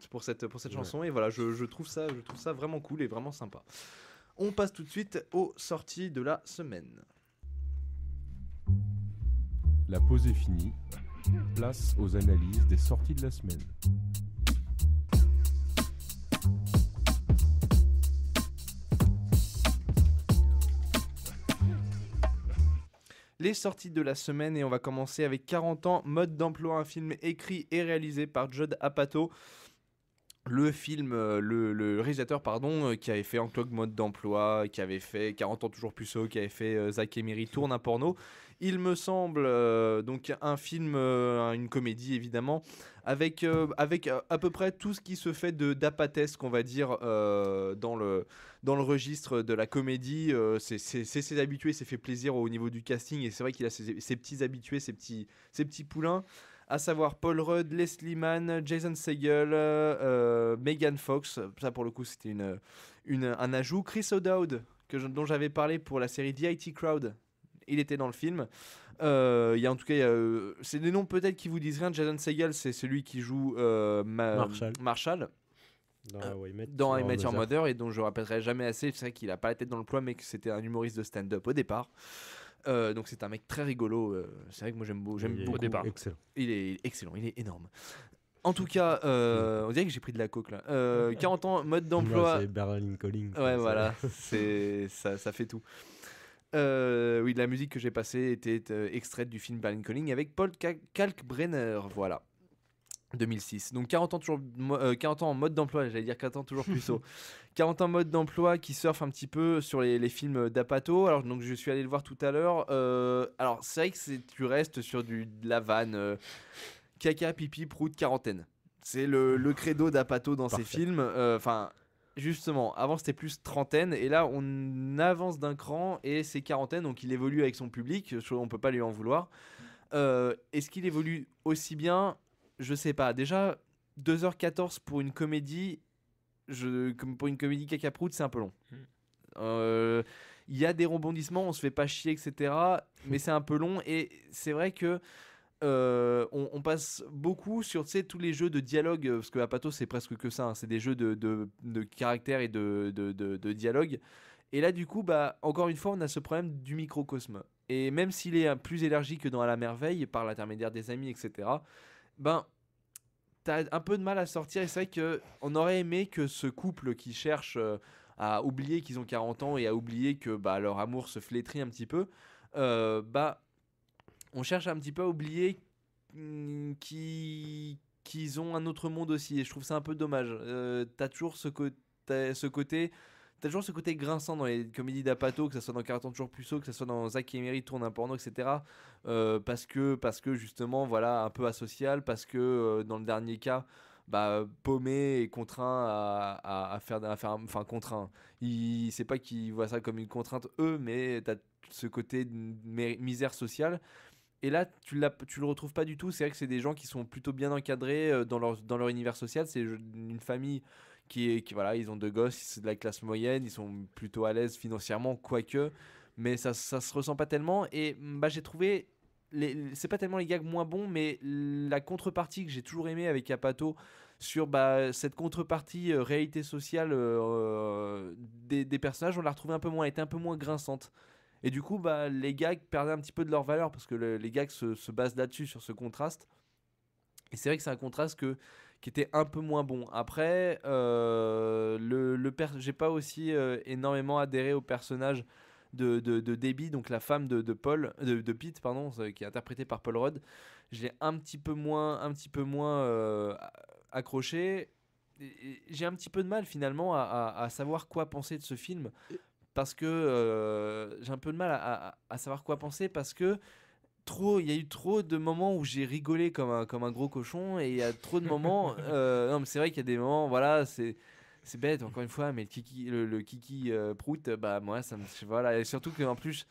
pour cette Ouais. chanson. Et voilà, je trouve ça vraiment cool et vraiment sympa. On passe tout de suite aux sorties de la semaine. La pause est finie. Place aux analyses des sorties de la semaine. Les sorties de la semaine et on va commencer avec 40 ans, mode d'emploi, un film écrit et réalisé par Judd Apatow. Le réalisateur qui avait fait Enclog mode d'emploi, qui avait fait 40 ans toujours puceau, qui avait fait Zack et Miri tourne un porno. Il me semble donc un film, une comédie évidemment, avec à peu près tout ce qui se fait d'apatesque, on va dire, dans le registre de la comédie. C'est ses habitués, c'est fait plaisir au niveau du casting et c'est vrai qu'il a ses petits habitués, ses petits poulains. À savoir Paul Rudd, Leslie Mann, Jason Segel, Megan Fox. Ça pour le coup c'était un ajout. Chris O'Dowd dont j'avais parlé pour la série The IT Crowd. Il était dans le film. Il y a en tout cas, c'est des noms peut-être qui vous disent rien. Jason Segel, c'est celui qui joue Marshall Dans I Met Your Mother et dont je rappellerai jamais assez. C'est vrai qu'il a pas la tête dans le poids, mais que c'était un humoriste de stand-up au départ. Donc c'est un mec très rigolo. C'est vrai que moi j'aime beaucoup. Au départ. Excellent. Il est excellent, il est énorme. En tout cas, on dirait que j'ai pris de la coke là. 40 ans, mode d'emploi. C'est Berlin Calling. Ouais, voilà, ça fait tout. Oui, la musique que j'ai passée était extraite du film Berlin Calling avec Paul Kalkbrenner, voilà. 2006. Donc 40 ans en mode d'emploi, j'allais dire 40 ans toujours plus tôt. 40 ans en mode d'emploi qui surfe un petit peu sur les films d'Apatow. Alors donc je suis allé le voir tout à l'heure. Alors c'est vrai que tu restes sur de la vanne caca, pipi, prout, quarantaine. C'est le credo d'Apatow dans ses films. Enfin justement, avant c'était plus trentaine et là on avance d'un cran et c'est quarantaine, donc il évolue avec son public, on peut pas lui en vouloir. Est-ce qu'il évolue aussi bien ? Je sais pas. Déjà, 2h14 pour une comédie, comme pour une comédie caca-prout, c'est un peu long. Il y a des rebondissements, on se fait pas chier, etc. Mais c'est un peu long et c'est vrai que on passe beaucoup sur tous les jeux de dialogue, parce que Apatow c'est presque que ça, hein, c'est des jeux de caractère et de dialogue. Et là du coup, encore une fois, on a ce problème du microcosme. Et même s'il est plus élargi que dans À la merveille, par l'intermédiaire des amis, etc., t'as un peu de mal à sortir. Et c'est vrai qu'on aurait aimé que ce couple qui cherche à oublier qu'ils ont 40 ans et à oublier que leur amour se flétrit un petit peu, on cherche un petit peu à oublier qu'ils ont un autre monde aussi. Et je trouve ça un peu dommage. T'as toujours ce côté... T'as toujours ce côté grinçant dans les comédies d'Apatow, que ça soit dans 40 ans toujours plus tôt, que ça soit dans Zack et Miri tourne un porno, etc. Parce que justement, voilà, un peu asocial, parce que dans le dernier cas, paumé et contraint à faire enfin contraint. C'est pas qu'ils voient ça comme une contrainte eux, mais t'as ce côté de misère sociale. Et là, tu le retrouves pas du tout. C'est vrai que c'est des gens qui sont plutôt bien encadrés dans leur univers social. C'est une famille qui voilà, ils ont 2 gosses, c'est de la classe moyenne, ils sont plutôt à l'aise financièrement, quoique, mais ça se ressent pas tellement. Et j'ai trouvé, c'est pas tellement les gags moins bons, mais la contrepartie que j'ai toujours aimé avec Apatow sur cette contrepartie réalité sociale des personnages, on l'a retrouvée un peu moins, elle était un peu moins grinçante. Et du coup, les gags perdaient un petit peu de leur valeur parce que les gags se basent là-dessus, sur ce contraste. Et c'est vrai que c'est un contraste qui était un peu moins bon. Après, j'ai pas aussi énormément adhéré au personnage de Debbie, donc la femme de Pete, pardon, qui est interprétée par Paul Rudd. Je l'ai un petit peu moins accroché. J'ai un petit peu de mal finalement à savoir quoi penser de ce film, parce que j'ai un peu de mal à savoir quoi penser, parce que il y a eu trop de moments où j'ai rigolé comme un gros cochon, et il y a trop de moments non mais c'est vrai qu'il y a des moments, voilà, c'est bête encore une fois, mais le kiki prout, moi ça me, voilà, et surtout qu'en plus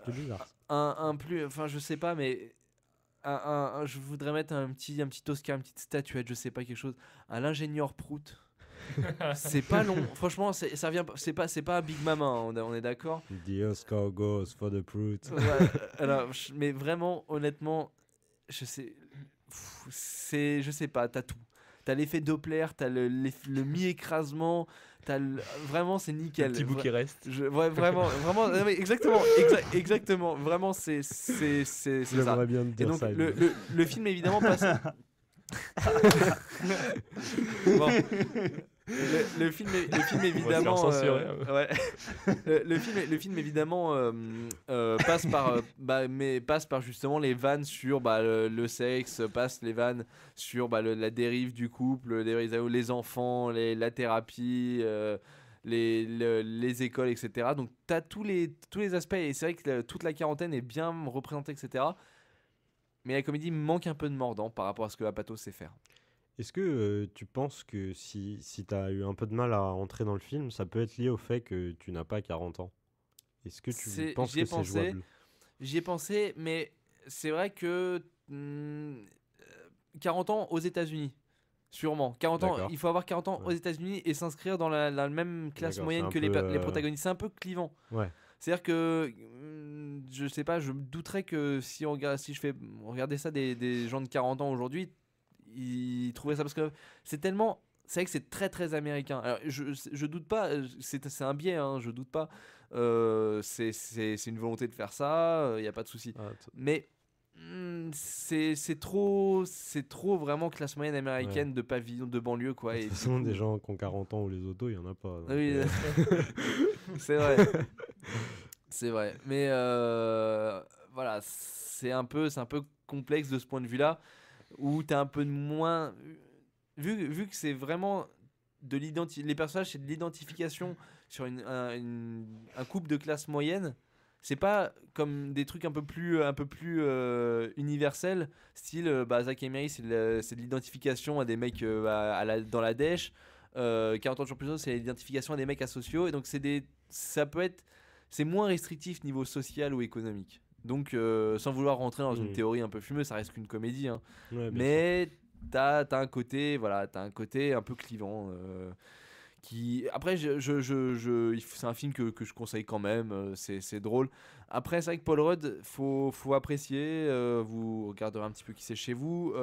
C'est bizarre. enfin je sais pas, mais je voudrais mettre un petit Oscar, une petite statuette, je sais pas, quelque chose, à l'ingénieur prout. C'est pas long, franchement, ça vient, c'est pas Big Mama, hein, on est d'accord. The Oscar goes for the Prout. Ouais, alors, mais vraiment, honnêtement, je sais, c'est, je sais pas, t'as tout. T'as l'effet Doppler, t'as le mi-écrasement, vraiment c'est nickel. Le petit bout qui reste. Ouais, vraiment, non, mais exactement, vraiment c'est ça. J'aimerais bien te Et dire donc ça. le film évidemment passe. Bon. Le film évidemment censurer, ouais. le film évidemment passe par passe par justement les vannes sur le sexe, passe les vannes sur la dérive du couple, les enfants, la thérapie, les écoles, etc. Donc t'as tous les aspects et c'est vrai que toute la quarantaine est bien représentée, etc. Mais la comédie manque un peu de mordant par rapport à ce que Apatow sait faire. Est-ce que tu penses que si tu as eu un peu de mal à entrer dans le film, ça peut être lié au fait que tu n'as pas 40 ans? Est-ce que tu penses J'y ai que c'est pensé. jouable? J'y ai pensé, mais c'est vrai que 40 ans aux États-Unis, sûrement. 40 ans, D'accord. il faut avoir 40 ans aux Ouais. États-Unis et s'inscrire dans la même classe D'accord, moyenne c'est que un les, peu, les protagonistes. C'est un peu clivant. Ouais. C'est-à-dire que je sais pas, je me douterais que si je fais regarder ça des gens de 40 ans aujourd'hui, ils trouveraient ça parce que c'est vrai que c'est très très américain. Alors je doute pas, c'est un biais, hein, je doute pas. C'est une volonté de faire ça, il y a pas de souci. Ah, Mais c'est trop vraiment classe moyenne américaine de pavillon de banlieue quoi. de Et toute du façon, coup- des gens qui ont 40 ans ou les autos, il y en a pas. donc, Oui, c'est vrai. C'est vrai. Mais voilà, c'est un peu complexe de ce point de vue-là, où t'as un peu de moins. Vu que c'est vraiment de les personnages, c'est de l'identification sur un couple de classe moyenne. C'est pas comme des trucs un peu plus universels, style Zack et Mary, c'est de l'identification à des mecs dans la dèche. 40 ans toujours plus tôt, c'est l'identification à des mecs asociaux. Et donc c'est moins restrictif niveau social ou économique. Donc sans vouloir rentrer dans une théorie un peu fumeuse, ça reste qu'une comédie. Hein. ouais, bien sûr. Mais t'as un côté un peu clivant. Qui après c'est un film que je conseille quand même, c'est drôle. Après c'est vrai que Paul Rudd faut apprécier, vous regarderez un petit peu qui c'est chez vous,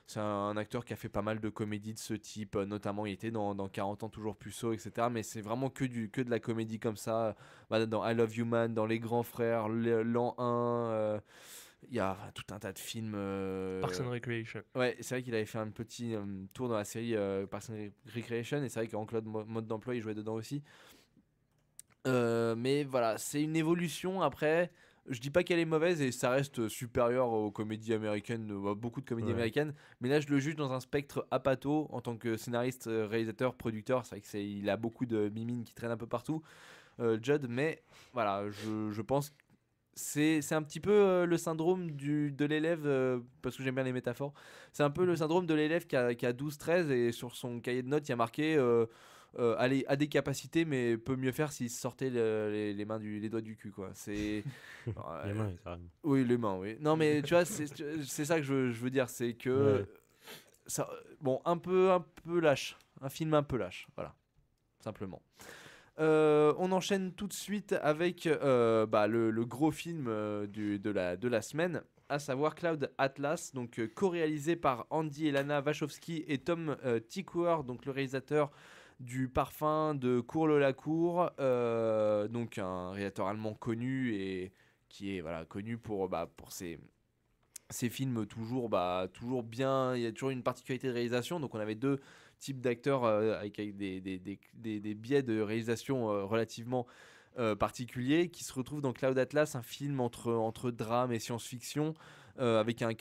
c'est un acteur qui a fait pas mal de comédies de ce type, notamment il était dans 40 ans toujours puceau, etc. Mais c'est vraiment que de la comédie comme ça, dans I Love You Man, dans Les Grands Frères, l'an 1, il y a tout un tas de films. Parks and Recreation. Ouais, c'est vrai qu'il avait fait un petit tour dans la série Parks and Recreation, et c'est vrai qu'Jean-Claude Mode d'Emploi il jouait dedans aussi. Mais voilà, c'est une évolution. Après, je dis pas qu'elle est mauvaise et ça reste supérieur aux comédies américaines, à beaucoup de comédies américaines. Mais là, je le juge dans un spectre Apatow en tant que scénariste, réalisateur, producteur. C'est vrai qu'il a beaucoup de mimines qui traînent un peu partout, Judd. Mais voilà, je pense que c'est un petit peu le syndrome de l'élève, parce que j'aime bien les métaphores. C'est un peu le syndrome de l'élève qui a 12-13 et sur son cahier de notes, il y a marqué allez, a des capacités, mais peut mieux faire s'il sortait les mains les doigts du cul, quoi. C'est Les mains, carrément. oui, les mains, oui. Non, mais tu vois, c'est ça que je veux dire, c'est que Ouais. ça, bon, un peu lâche, un film un peu lâche, voilà, simplement. On enchaîne tout de suite avec le gros film de la semaine, à savoir Cloud Atlas, donc co-réalisé par Andy et Lana Wachowski et Tom Tykwer, donc le réalisateur du Parfum, de Cour-le-Lacour, donc un réalisateur allemand connu et qui est connu pour ses films toujours bien. Il y a toujours une particularité de réalisation, donc on avait deux types d'acteurs avec des biais de réalisation relativement particuliers, qui se retrouvent dans Cloud Atlas, un film entre drame et science-fiction, avec un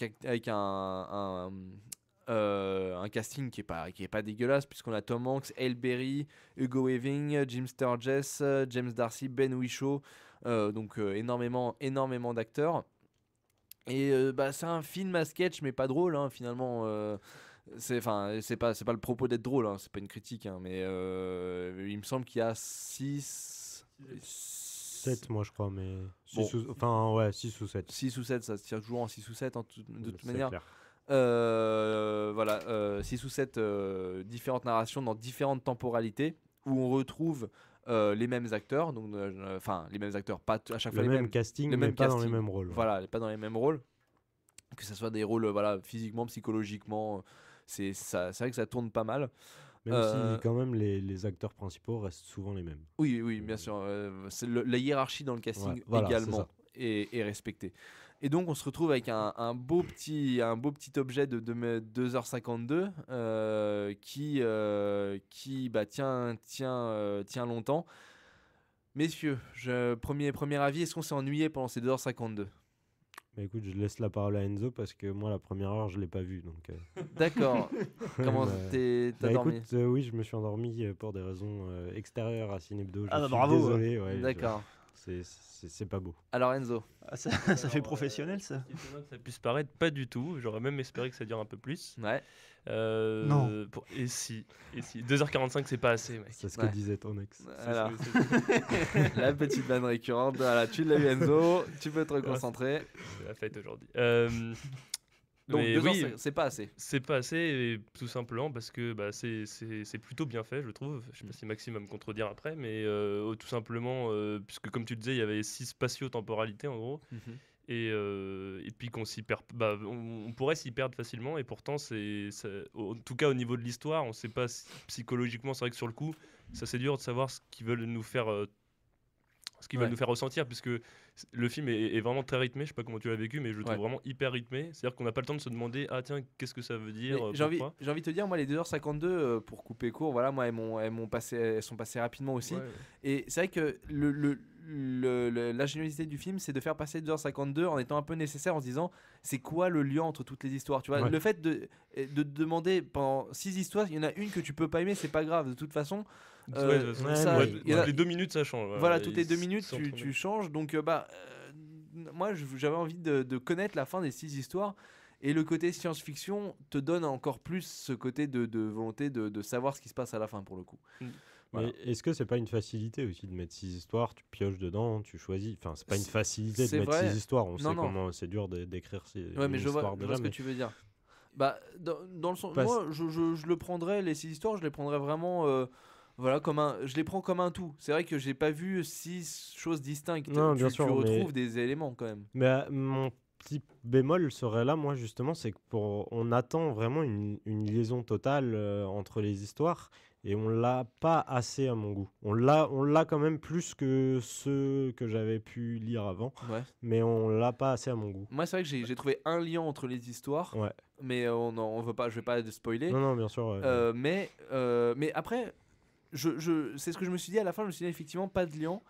casting qui est pas dégueulasse, puisqu'on a Tom Hanks, Halle Berry, Hugo Weaving, Jim Sturgess, James Darcy, Ben Whishaw, donc énormément d'acteurs. Et c'est un film à sketch mais pas drôle, hein, finalement. C'est pas le propos d'être drôle, hein, c'est pas une critique, hein, mais il me semble qu'il y a 6 7 moi je crois, mais Bon. 6 ou 7. 6 ou 7, ça se tire toujours en 6 ou 7 de toute C'est manière. clair. 6 ou 7 différentes narrations dans différentes temporalités, où on retrouve les mêmes acteurs, donc les mêmes acteurs, pas à chaque fois Le les même mêmes casting, le mais même pas dans les casting. mêmes rôles. Voilà, pas dans les mêmes rôles. que ce soit des rôles voilà, physiquement, psychologiquement. C'est vrai que ça tourne pas mal. Même Euh, si quand même les acteurs principaux restent souvent les mêmes. Oui, bien sûr. La hiérarchie dans le casting Ouais, voilà, c'est également ça. est respectée. Et donc on se retrouve avec un beau petit objet de 2h52 qui tient longtemps. Messieurs, premier avis, est-ce qu'on s'est ennuyé pendant ces 2h52? Mais écoute, je laisse la parole à Enzo parce que moi, la première heure, je l'ai pas vue. Donc, D'accord. Comment Bah, t'as bah, dormi? écoute, oui, je me suis endormi pour des raisons extérieures à Cinebdo. Ah, Je bah, suis bravo, désolé. Ouais, D'accord. c'est pas beau. Alors Enzo, Ah, ça fait professionnel, ça. C'est étonnant que ça puisse paraître pas du tout. J'aurais même espéré que ça dure un peu plus. ouais. Non. Et si 2h45 c'est pas assez, mec. C'est ce Ouais. que disait ton ex. Voilà. La petite vanne récurrente. Voilà, tu l'as eu Enzo, tu peux te Ouais, reconcentrer. C'est la fête aujourd'hui. Donc Mais 2 heures, oui, c'est pas assez. c'est pas assez, et tout simplement parce que bah, c'est plutôt bien fait, je trouve. Je sais pas si Maxime va me contredire après, mais tout simplement, puisque comme tu le disais, il y avait 6 spatio-temporalités en gros, et puis qu'on s'y perd, bah, on pourrait s'y perdre facilement, et pourtant, en tout cas au niveau de l'histoire, on sait pas psychologiquement, c'est vrai que sur le coup, ça c'est dur de savoir ce qu'ils veulent nous faire. Ce qu'ils veulent Ouais. nous faire ressentir, puisque le film est vraiment très rythmé. Je sais pas comment tu l'as vécu, mais je le trouve Ouais. vraiment hyper rythmé. C'est-à-dire qu'on n'a pas le temps de se demander, ah tiens, qu'est-ce que ça veut Mais dire, j'ai envie pourquoi. de te dire, moi les 2h52 pour couper court, voilà, moi elles sont passées rapidement aussi. Ouais. Et c'est vrai que l'ingéniosité du film, c'est de faire passer 2h52 en étant un peu nécessaire, en se disant c'est quoi le lien entre toutes les histoires, tu vois. Ouais. Le fait de te demander pendant 6 histoires, il y en a une que tu peux pas aimer, c'est pas grave, de toute façon. Ouais, de toute façon, ça, ouais, il y en a- toutes les 2 minutes ça change. Voilà, Et toutes les 2 ils minutes, s'entremêlent. tu changes. Donc, moi, j'avais envie de connaître la fin des 6 histoires. Et le côté science-fiction te donne encore plus ce côté de volonté de savoir ce qui se passe à la fin, pour le coup. Voilà. Mais est-ce que c'est pas une facilité aussi de mettre 6 histoires, tu pioches dedans, tu choisis. Enfin, c'est pas une facilité de c'est mettre vrai. 6 histoires. On Non, sait non. comment c'est dur d'écrire Ouais, une mais je histoire vois déjà. ce que mais tu veux dire. Bah, dans le sens, Parce- moi, je le prendrais, les 6 histoires, je les prendrais vraiment. Voilà, je les prends comme un tout. C'est vrai que j'ai pas vu 6 choses distinctes. Non, bien tu sûr, mais- retrouves des éléments quand même. Mais mon petit bémol serait là, moi, justement, c'est que on attend vraiment une liaison totale entre les histoires et on l'a pas assez à mon goût. On l'a quand même plus que ceux que j'avais pu lire avant, Ouais. mais on l'a pas assez à mon goût. Moi, c'est vrai que j'ai trouvé un lien entre les histoires, Ouais. mais on veut pas, je vais pas spoiler. Non, non, bien sûr. Mais après, c'est ce que je me suis dit à la fin. Je me suis dit effectivement pas de liant.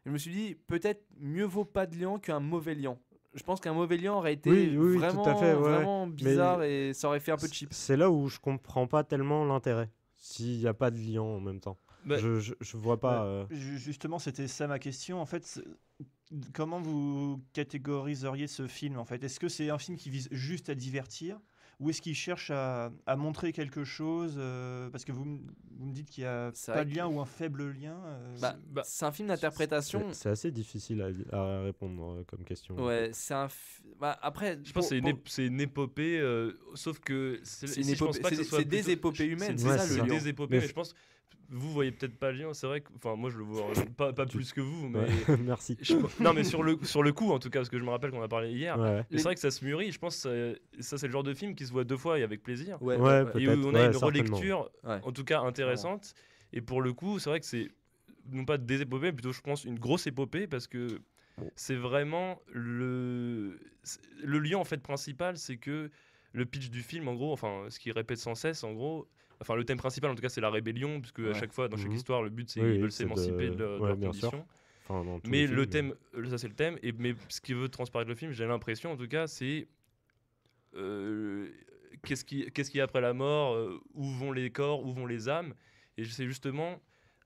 Je me suis dit peut-être mieux vaut pas de liant qu'un mauvais liant. Je pense qu'un mauvais liant aurait été Oui, oui, tout à vraiment, fait, ouais. vraiment bizarre et ça aurait fait un peu cheap. C'est là où je comprends pas tellement l'intérêt. S'il n'y a pas de lien en même temps. Bah, Je vois pas. Justement, c'était ça ma question. En fait, comment vous catégoriseriez ce film en fait? Est-ce que c'est un film qui vise juste à divertir ou est-ce qu'il cherche à montrer quelque chose parce que vous me dites qu'il n'y a C'est pas vrai de lien ou un faible lien Bah, c'est un film d'interprétation. C'est assez difficile à répondre comme question. Ouais, c'est bah, après, Je pense que c'est une épopée, sauf que c'est si une je pense épopée- pas que ce c'est soit des plutôt- épopées humaines, c'est c'est ça ça, le le lien. lien. Des épopées, Mais mais je pense vous voyez peut-être pas le lien. C'est vrai que, enfin, moi je le vois pas plus que vous, mais Ouais, merci. non, mais sur le coup en tout cas, parce que je me rappelle qu'on a parlé hier. Ouais, Mais c'est vrai que ça se mûrit. Je pense que ça c'est le genre de film qui se voit 2 fois et avec plaisir. Ouais, Ouais, Et peut-être, où on a ouais, une certainement. relecture, Ouais. en tout cas intéressante. Et pour le coup, c'est vrai que c'est non pas des épopées, mais plutôt je pense une grosse épopée parce que c'est vraiment le lien en fait principal, c'est que le pitch du film en gros, enfin ce qu'il répète sans cesse en gros, enfin le thème principal en tout cas c'est la rébellion, puisque à Ouais. chaque fois dans chaque Mhm. histoire le but c'est Oui, ils veulent c'est s'émanciper de ouais, leurs bien sûr. conditions. Enfin, dans tous Mais les le films, thème, ça c'est le thème, mais ce qui veut transparaître le film, j'ai l'impression en tout cas, c'est qu'est-ce qu'il y a après la mort, où vont les corps, où vont les âmes, et c'est justement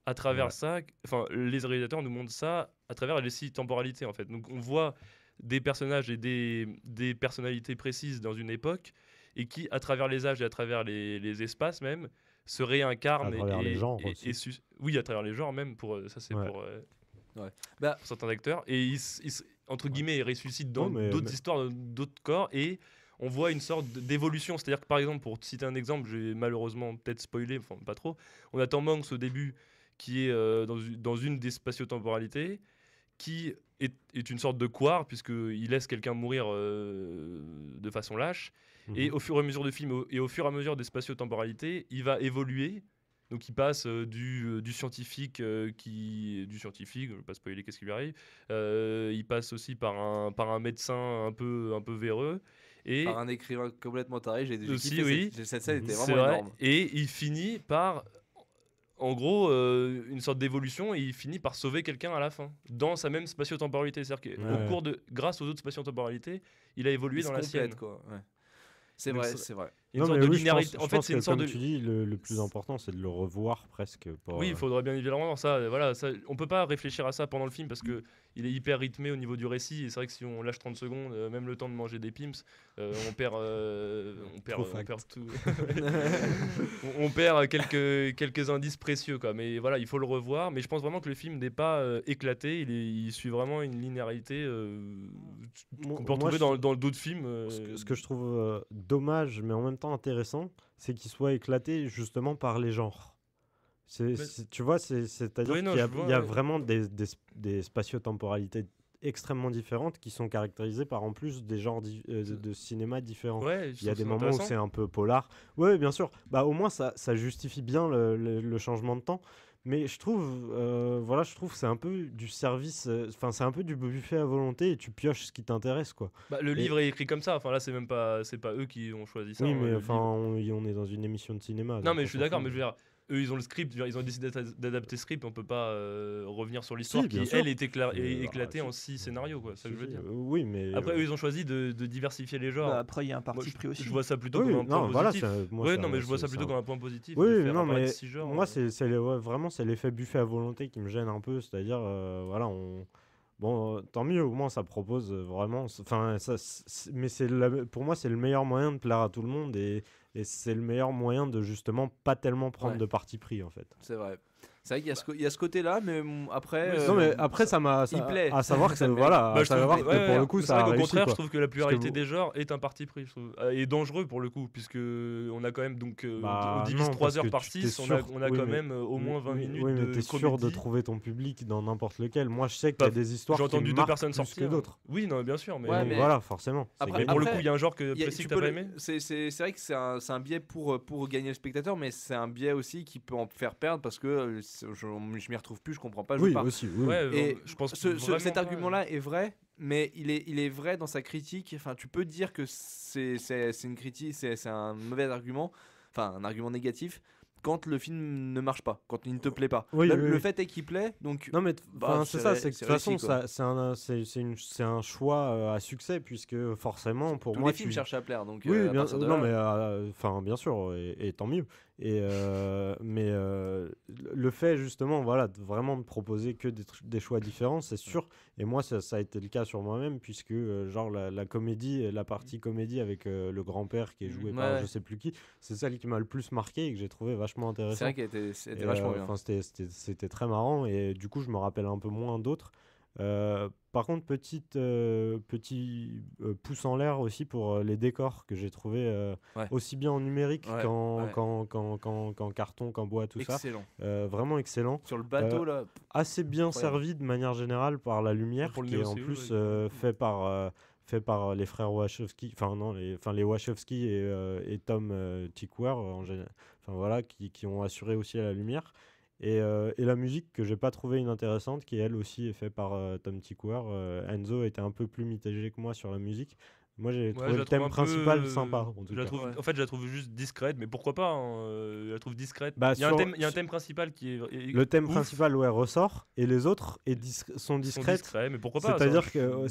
à travers Ouais. ça, enfin les réalisateurs nous montrent ça à travers les 6 temporalités en fait. Donc on voit des personnages et des personnalités précises dans une époque, et qui à travers les âges et à travers les espaces même se réincarnent À travers les genres aussi. oui, à travers les genres même, pour ça c'est Ouais. pour Ouais. Bah, pour certains acteurs, et entre guillemets, ils ressuscitent dans Non, mais- d'autres histoires, dans d'autres corps, et on voit une sorte d'évolution. C'est-à-dire que par exemple, pour te citer un exemple, j'ai malheureusement peut-être spoilé, enfin pas trop, on a Tom Hanks au début qui est dans une des spatio-temporalités, qui est une sorte de couard, puisqu'il laisse quelqu'un mourir de façon lâche. Et au fur et à mesure du film et au fur et à mesure des spatio-temporalités, il va évoluer. Donc il passe du scientifique, je ne vais pas spoiler qu'est-ce qui lui arrive. Il passe aussi par un médecin un peu véreux. Et Par un écrivain complètement taré, j'ai aussi, kiffé oui. cette scène était c'est vraiment vrai. énorme. Et il finit par, en gros, une sorte d'évolution, et il finit par sauver quelqu'un à la fin, dans sa même spatio-temporalité. C'est-à-dire grâce aux autres spatio-temporalités, il a évolué dans la sienne. Quoi. Ouais. C'est Donc, vrai, c'est vrai. Il y a une sorte de linéarité. En fait, c'est une sorte comme tu dis, le plus important, c'est de le revoir presque. Oui, il faudrait bien évidemment ça. Voilà, ça. On peut pas réfléchir à ça pendant le film parce que il est hyper rythmé au niveau du récit. Et c'est vrai que si on lâche 30 secondes, même le temps de manger des Pimps, on perd tout. On perd quelques indices précieux, quoi. Mais voilà, il faut le revoir. Mais je pense vraiment que le film n'est pas éclaté. Il suit vraiment une linéarité qu'on peut retrouver dans d'autres films. Ce que je trouve dommage, mais en même temps intéressant, c'est qu'il soit éclaté justement par les genres. Tu vois, c'est-à-dire qu'il y a vraiment des spatio-temporalités extrêmement différentes qui sont caractérisées par en plus des genres de cinéma différents. Ouais, il y a des moments où c'est un peu polar. Oui, bien sûr. Bah, au moins, ça justifie bien le changement de temps. Mais je trouve que c'est un peu du service, c'est un peu du buffet à volonté et tu pioches ce qui t'intéresse, quoi. Bah, le livre est écrit comme ça. Enfin là, c'est pas eux qui ont choisi ça. Oui, mais on est dans une émission de cinéma. Non, mais je suis d'accord, mais je veux dire, eux, ils ont le script, ils ont décidé d'adapter ce script, on peut pas revenir sur l'histoire qui, elle, est éclatée en 6 scénarios, quoi. C'est ça que je veux dire. Oui, mais après, eux, ils ont choisi de diversifier les genres. Bah, après, il y a un parti pris aussi. Je vois ça plutôt comme un point positif. Je vois ça plutôt comme un point positif. Oui, non, mais moi, vraiment, c'est l'effet buffet à volonté qui me gêne un peu, c'est-à-dire, voilà, bon, tant mieux, au moins ça propose vraiment. Enfin, mais pour moi, c'est le meilleur moyen de plaire à tout le monde et c'est le meilleur moyen de justement pas tellement prendre de parti pris, en fait. C'est vrai. C'est vrai qu'il y a ce côté-là, mais après. Non, mais après, ça m'a. Il plaît. À savoir que voilà. Bah, savoir que pour le coup, ça a réussi. Au contraire, quoi. je trouve que la pluralité des genres est un parti pris, je trouve, et dangereux pour le coup, puisque on a quand même on divise 3 heures par 6, on a quand même au moins 20 minutes. Oui, mais t'es sûr de trouver ton public dans n'importe lequel. Moi, je sais qu'il y a des histoires qui me marquent plus que d'autres. Oui, non, bien sûr, mais voilà, forcément. Mais pour le coup, il y a un genre précis que t'as pas aimé. C'est vrai que c'est un biais pour gagner le spectateur, mais c'est un biais aussi qui peut en faire perdre parce que je m'y retrouve plus, je comprends pas. Oui, aussi. Et je pense cet argument-là est vrai, mais il est vrai dans sa critique. Enfin, tu peux dire que c'est une critique, c'est un mauvais argument, enfin un argument négatif quand le film ne marche pas, quand il ne te plaît pas. Le fait est qu'il plaît, donc. Non mais c'est ça, c'est que de toute façon c'est un choix à succès puisque forcément pour moi les films cherchent à plaire, donc. Oui, bien sûr, et tant mieux. Mais le fait justement, voilà, vraiment de proposer que des choix différents, c'est sûr. Et moi, ça a été le cas sur moi-même puisque genre la comédie, la partie comédie avec le grand-père qui est joué par je sais plus qui, c'est celle qui m'a le plus marqué et que j'ai trouvé vachement intéressant. C'est vrai qu'elle était vachement bien. C'était très marrant et du coup, je me rappelle un peu moins d'autres. Par contre, petit pouce en l'air aussi pour les décors que j'ai trouvé aussi bien en numérique qu'en carton, qu'en bois, tout excellent. Ça. Vraiment excellent. Sur le bateau, là. Assez bien servi de manière générale par la lumière, qui est en plus fait par les frères Wachowski, les Wachowski et Tom Tykwer, qui ont assuré aussi à la lumière. Et la musique que j'ai pas trouvé inintéressante, qui elle aussi est faite par Tom Tykwer. Enzo était un peu plus mitigé que moi sur la musique. Moi j'ai trouvé le thème principal sympa. En fait, je la trouve juste discrète, mais pourquoi pas je la trouve discrète. Il y a un thème principal qui est. Le thème principal ressort et les autres sont discrètes. Mais pourquoi pas. C'est-à-dire que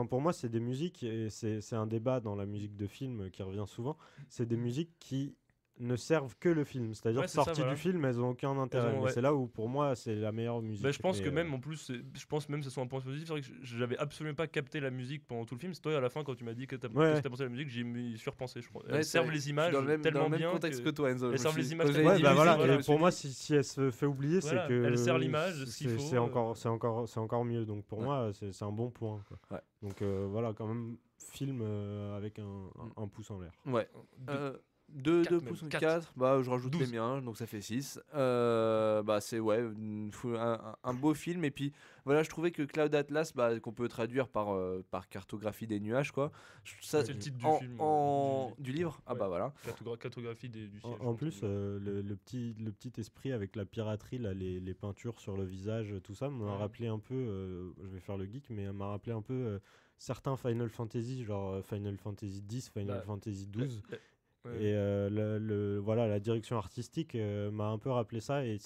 pour moi c'est des musiques et c'est un débat dans la musique de film qui revient souvent. C'est des musiques qui ne servent que le film, c'est-à-dire sorties du film, elles n'ont aucun intérêt. C'est là où pour moi c'est la meilleure musique. Je pense que même en plus, je pense même que ce soit un point positif. C'est vrai que j'avais absolument pas capté la musique pendant tout le film. C'est toi à la fin quand tu m'as dit que t'as pensé à la musique, j'y suis repensé. Je crois. Elles servent les images tellement bien. Dans le même contexte que toi, Enzo. Elles servent les images. Pour moi, si elle se fait oublier, c'est que elle sert l'image. C'est encore mieux. Donc pour moi, c'est un bon point. Donc voilà, quand même film avec un pouce en l'air. Ouais. 2 Quatre pouces, même, 4. Bah, je rajoute les 12. miens, donc ça fait 6. Bah, c'est ouais, un beau film. Et puis, voilà, je trouvais que Cloud Atlas, bah, qu'on peut traduire par cartographie des nuages, quoi. Ça, C'est le titre du en- film, du livre. Ah, Ouais. bah voilà. Cartographie du ciel. je En pense, plus, c'est le- le petit esprit avec la piraterie, là, les peintures sur le visage, tout ça, m'a Ouais. rappelé un peu, je vais faire le geek, mais m'a rappelé un peu certains Final Fantasy, genre Final Fantasy X, Final Bah, Fantasy XII. Ouais. Et voilà, la direction artistique m'a un peu rappelé ça, et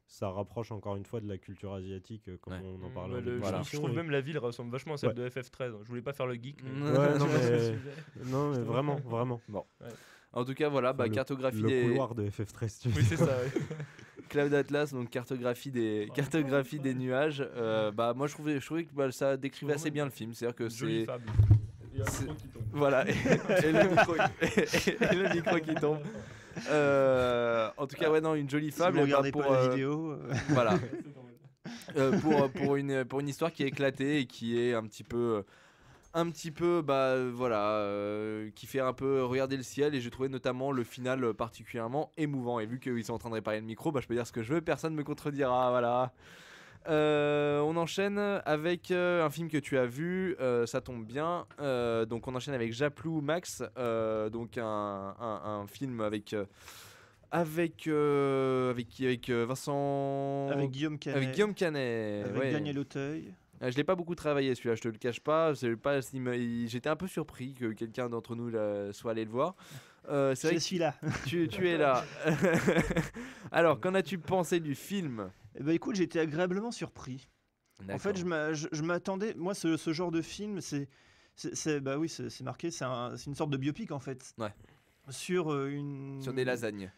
ça rapproche encore une fois de la culture asiatique, comme Ouais. on en Mm, parlait ouais, en début je Voilà. trouve- je d'émission, trouve et- même la ville ressemble vachement à celle Ouais. de FF13. Je voulais pas faire le geek. Mais... Ouais, non, Sur ce mais, sujet. non, mais vraiment, vraiment. En tout cas, voilà, Enfin, bah, cartographie le des. couloir de FF13, tu veux Oui, c'est dire. ça. ouais. Cloud Atlas, donc cartographie des nuages. Bah, moi, je trouvais que bah, ça décrivait assez bien le film. C'est-à-dire que Jolie c'est. fable. Il y a un c'est- micro qui tombe. Voilà, et le micro, et le micro qui tombe. En tout cas, ouais, non, une jolie Si fable. vous et bah, regardez pas la vidéo, Voilà. Pour une histoire qui est éclatée et qui est un petit peu bah voilà, qui fait un peu regarder le ciel, et j'ai trouvé notamment le final particulièrement émouvant, et vu qu'ils sont en train de réparer le micro, bah je peux dire ce que je veux, personne me contredira, voilà. On enchaîne avec un film que tu as vu, ça tombe bien. Donc on enchaîne avec Japlou Max, donc un film avec Vincent, avec Guillaume Canet, avec Guillaume Canet, avec ouais. Daniel Auteuil. Je l'ai pas beaucoup travaillé celui-là, je te le cache pas. J'étais un peu surpris que quelqu'un d'entre nous soit allé le voir. C'est vrai Je suis là. que tu es là. Alors, qu'en as-tu pensé du film? Eh ben, écoute, j'ai été agréablement surpris. En fait, je m'attendais. Moi, ce genre de film, bah oui, c'est marqué. C'est une sorte de biopic en fait. Ouais. Sur une. Sur des lasagnes.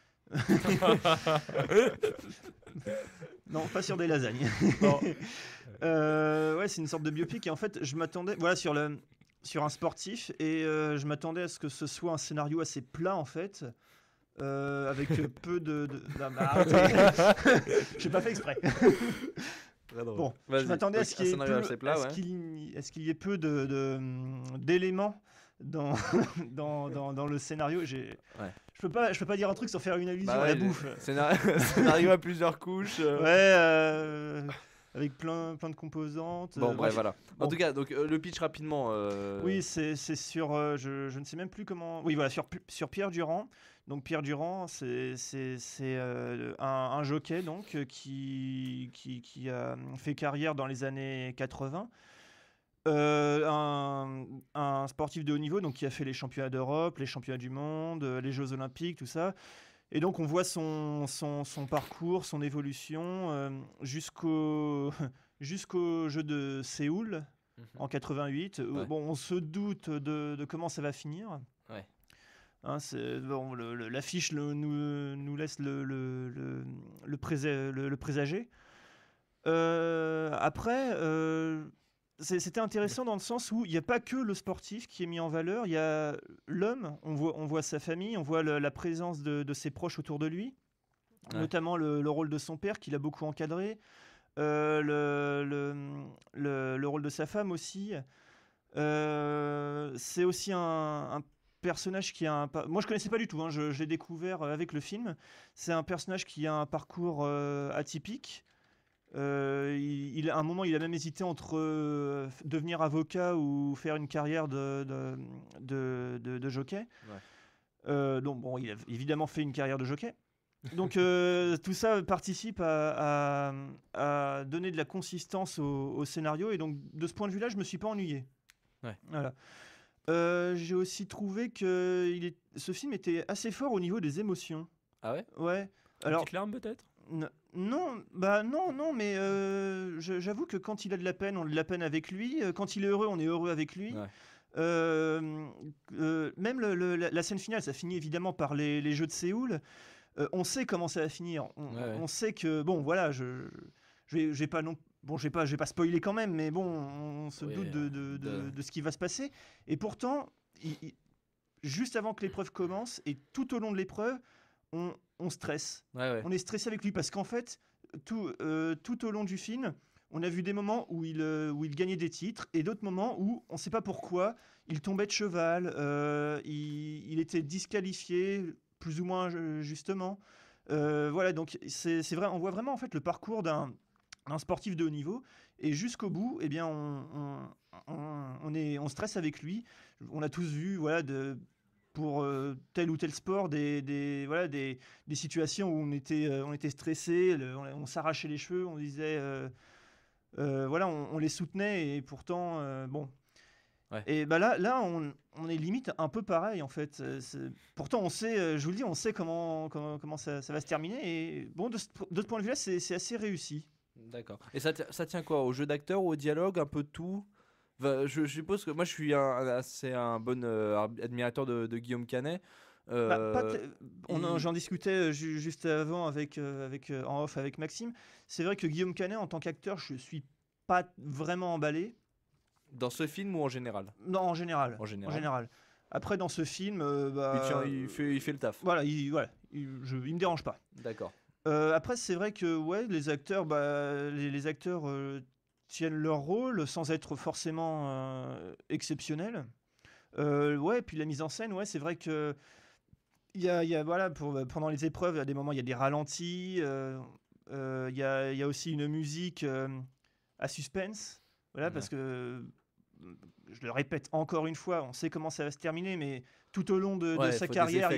Non, pas sur des lasagnes. Ouais, c'est une sorte de biopic, et en fait, je m'attendais, voilà, sur un sportif, et je m'attendais à ce que ce soit un scénario assez plat en fait, avec peu de. Non, bah, arrêtez. J'ai pas fait exprès. Bon, je Vas-y. m'attendais à Donc, ce un qu'il y ait scénario peu, assez plat, ouais. à ce qu'il y ait peu d'éléments dans, dans le scénario. Ouais. Je peux pas dire un truc sans faire une allusion Bah à la ouais, bouffe. Scénario à plusieurs couches. Ouais, avec plein de composantes. Bon, bref, voilà. En Bon. tout cas, donc le pitch rapidement. Oui, c'est sur. Je ne sais même plus comment. Oui, voilà, sur Pierre Durand. Donc Pierre Durand, c'est un jockey donc qui a fait carrière dans les années 80. Un sportif de haut niveau, donc qui a fait les championnats d'Europe, les championnats du monde, les Jeux Olympiques, tout ça. Et donc on voit son parcours, son évolution jusqu'au Jeux de Séoul en 88. Ouais. Bon, on se doute de comment ça va finir. Ouais. Hein, bon, l'affiche nous laisse le présager. Après, c'était intéressant dans le sens où il n'y a pas que le sportif qui est mis en valeur, il y a l'homme, on voit sa famille, on voit la présence de ses proches autour de lui, Ouais. notamment le rôle de son père qui l'a beaucoup encadré, le rôle de sa femme aussi. C'est aussi un personnage qui a moi je connaissais pas du tout, hein, je l'ai découvert avec le film. C'est un personnage qui a un parcours atypique. À un moment, il a même hésité entre devenir avocat ou faire une carrière de jockey. Ouais. Donc bon, il a évidemment fait une carrière de jockey. Donc tout ça participe à donner de la consistance au scénario, et donc de ce point de vue-là, je me suis pas ennuyé. Ouais. Voilà. J'ai aussi trouvé que ce film était assez fort au niveau des émotions. Ah ouais? Ouais. Alors, petite larme peut-être? Non, mais j'avoue que quand il a de la peine, on a de la peine avec lui. Quand il est heureux, on est heureux avec lui. Ouais. Même la scène finale, ça finit évidemment par les Jeux de Séoul. On sait comment ça va finir. On sait que, bon, voilà, je vais pas non. Bon, je vais pas spoiler quand même, mais bon, on se doute de ce qui va se passer. Et pourtant, juste avant que l'épreuve commence et tout au long de l'épreuve, on stresse. Ouais. On est stressé avec lui parce qu'en fait, tout au long du film, On a vu des moments où il gagnait des titres et d'autres moments où on ne sait pas pourquoi il tombait de cheval, il était disqualifié plus ou moins justement. Voilà, donc c'est vrai, on voit vraiment en fait le parcours d'un sportif de haut niveau et jusqu'au bout, eh bien, on stresse avec lui. On a tous vu, voilà, pour tel ou tel sport, voilà, des situations où on était stressé, on s'arrachait les cheveux, on disait, voilà, on les soutenait et pourtant, bon. Ouais. Et bah là on est limite un peu pareil en fait. Pourtant on sait, je vous le dis, on sait comment ça va se terminer. Et bon, de ce point de vue-là, c'est assez réussi. D'accord. Et ça tient quoi? Au jeu d'acteur ou au dialogue? Un peu de tout? Je suppose que moi je suis assez un bon admirateur de Guillaume Canet. J'en discutais juste avant en off avec Maxime. C'est vrai que Guillaume Canet en tant qu'acteur, je suis pas vraiment emballé. Dans ce film ou en général? Non, en général. En général. Après, dans ce film, il fait le taf. Voilà, il me dérange pas. D'accord. Après, c'est vrai que ouais, les acteurs, les acteurs tiennent leur rôle sans être forcément exceptionnels. Ouais, et puis la mise en scène, ouais, c'est vrai que il y a voilà, pendant les épreuves, à des moments, il y a des ralentis. Il y a aussi une musique à suspense. Voilà, parce que, je le répète encore une fois, on sait comment ça va se terminer, mais tout au long de sa carrière,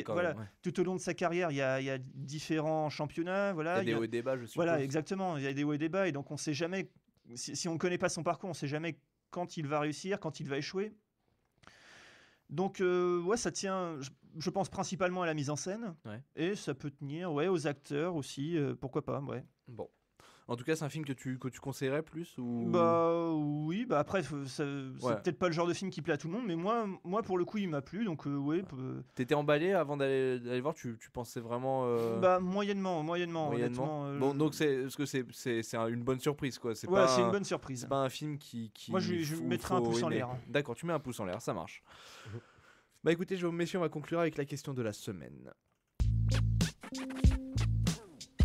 tout au long de sa carrière, il y a différents championnats. Voilà, il y a des hauts et des bas, je suppose. Voilà, exactement. Il y a des hauts et des bas, et donc on ne sait jamais, si on ne connaît pas son parcours, on ne sait jamais quand il va réussir, quand il va échouer. Donc, ouais, ça tient, je pense principalement à la mise en scène, et ça peut tenir, ouais, aux acteurs aussi, pourquoi pas, ouais. Bon. En tout cas, c'est un film que tu conseillerais plus ou... Bah oui, bah après, c'est peut-être pas le genre de film qui plaît à tout le monde, mais moi pour le coup, il m'a plu, donc ouais. T'étais emballé avant d'aller voir, tu pensais vraiment... Bah moyennement. Honnêtement, bon, donc c'est une bonne surprise, quoi. C'est une bonne surprise. C'est pas un film qui moi, je mettrais un pouce en l'air. D'accord, tu mets un pouce en l'air, ça marche. Bah écoutez, messieurs, on va conclure avec la question de la semaine.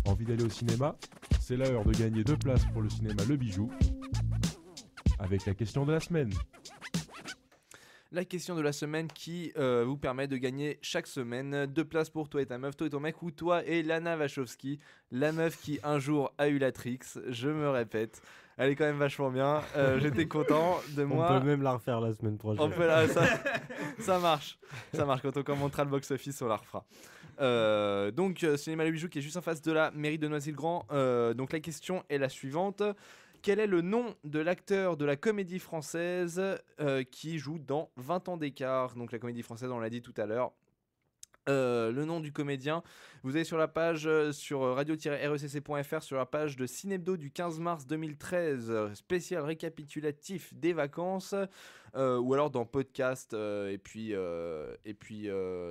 Envie d'aller au cinéma? C'est l'heure de gagner 2 places pour le cinéma Le Bijou avec la question de la semaine. La question de la semaine qui vous permet de gagner chaque semaine 2 places pour toi et ta meuf, toi et ton mec, ou toi et Lana Wachowski, la meuf qui un jour a eu la Trix, je me répète. Elle est quand même vachement bien, j'étais content de moi. On peut même la refaire la semaine prochaine. Ça marche, quand on commentera le box-office, on la refera. Donc Cinéma Le Bijou qui est juste en face de la mairie de Noisy-le-Grand. Donc la question est la suivante: quel est le nom de l'acteur de la comédie française qui joue dans 20 ans d'écart? Donc la comédie française, on l'a dit tout à l'heure. Le nom du comédien, vous allez sur la page sur radio-recc.fr, sur la page de Cinebdo du 15 mars 2013, spécial récapitulatif des vacances, ou alors dans podcast et puis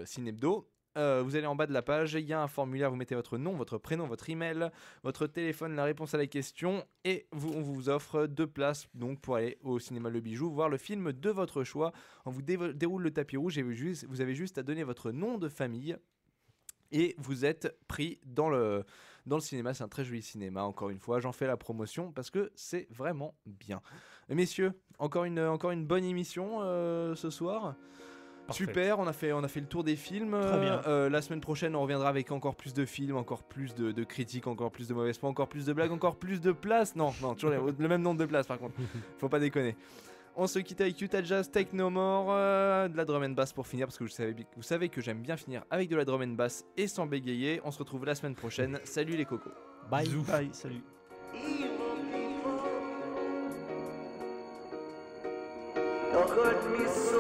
Cinebdo. Vous allez en bas de la page, il y a un formulaire, vous mettez votre nom, votre prénom, votre email, votre téléphone, la réponse à la question, et on vous offre 2 places donc, pour aller au cinéma Le Bijou, voir le film de votre choix. On vous déroule le tapis rouge et vous avez juste à donner votre nom de famille et vous êtes pris dans le cinéma. C'est un très joli cinéma, encore une fois, j'en fais la promotion parce que c'est vraiment bien. Et messieurs, encore une bonne émission ce soir. Parfait. Super, on a fait le tour des films. Très bien. La semaine prochaine, on reviendra avec encore plus de films, encore plus de critiques, encore plus de mauvaises points, encore plus de blagues, encore plus de places. Non, toujours le même nombre de places par contre. Faut pas déconner. On se quitte avec Utah Jazz, Take No More, de la drum and bass pour finir, parce que vous savez que j'aime bien finir avec de la drum and bass et sans bégayer. On se retrouve la semaine prochaine. Salut les cocos. Bye. Bye, salut. Don't hurt me so.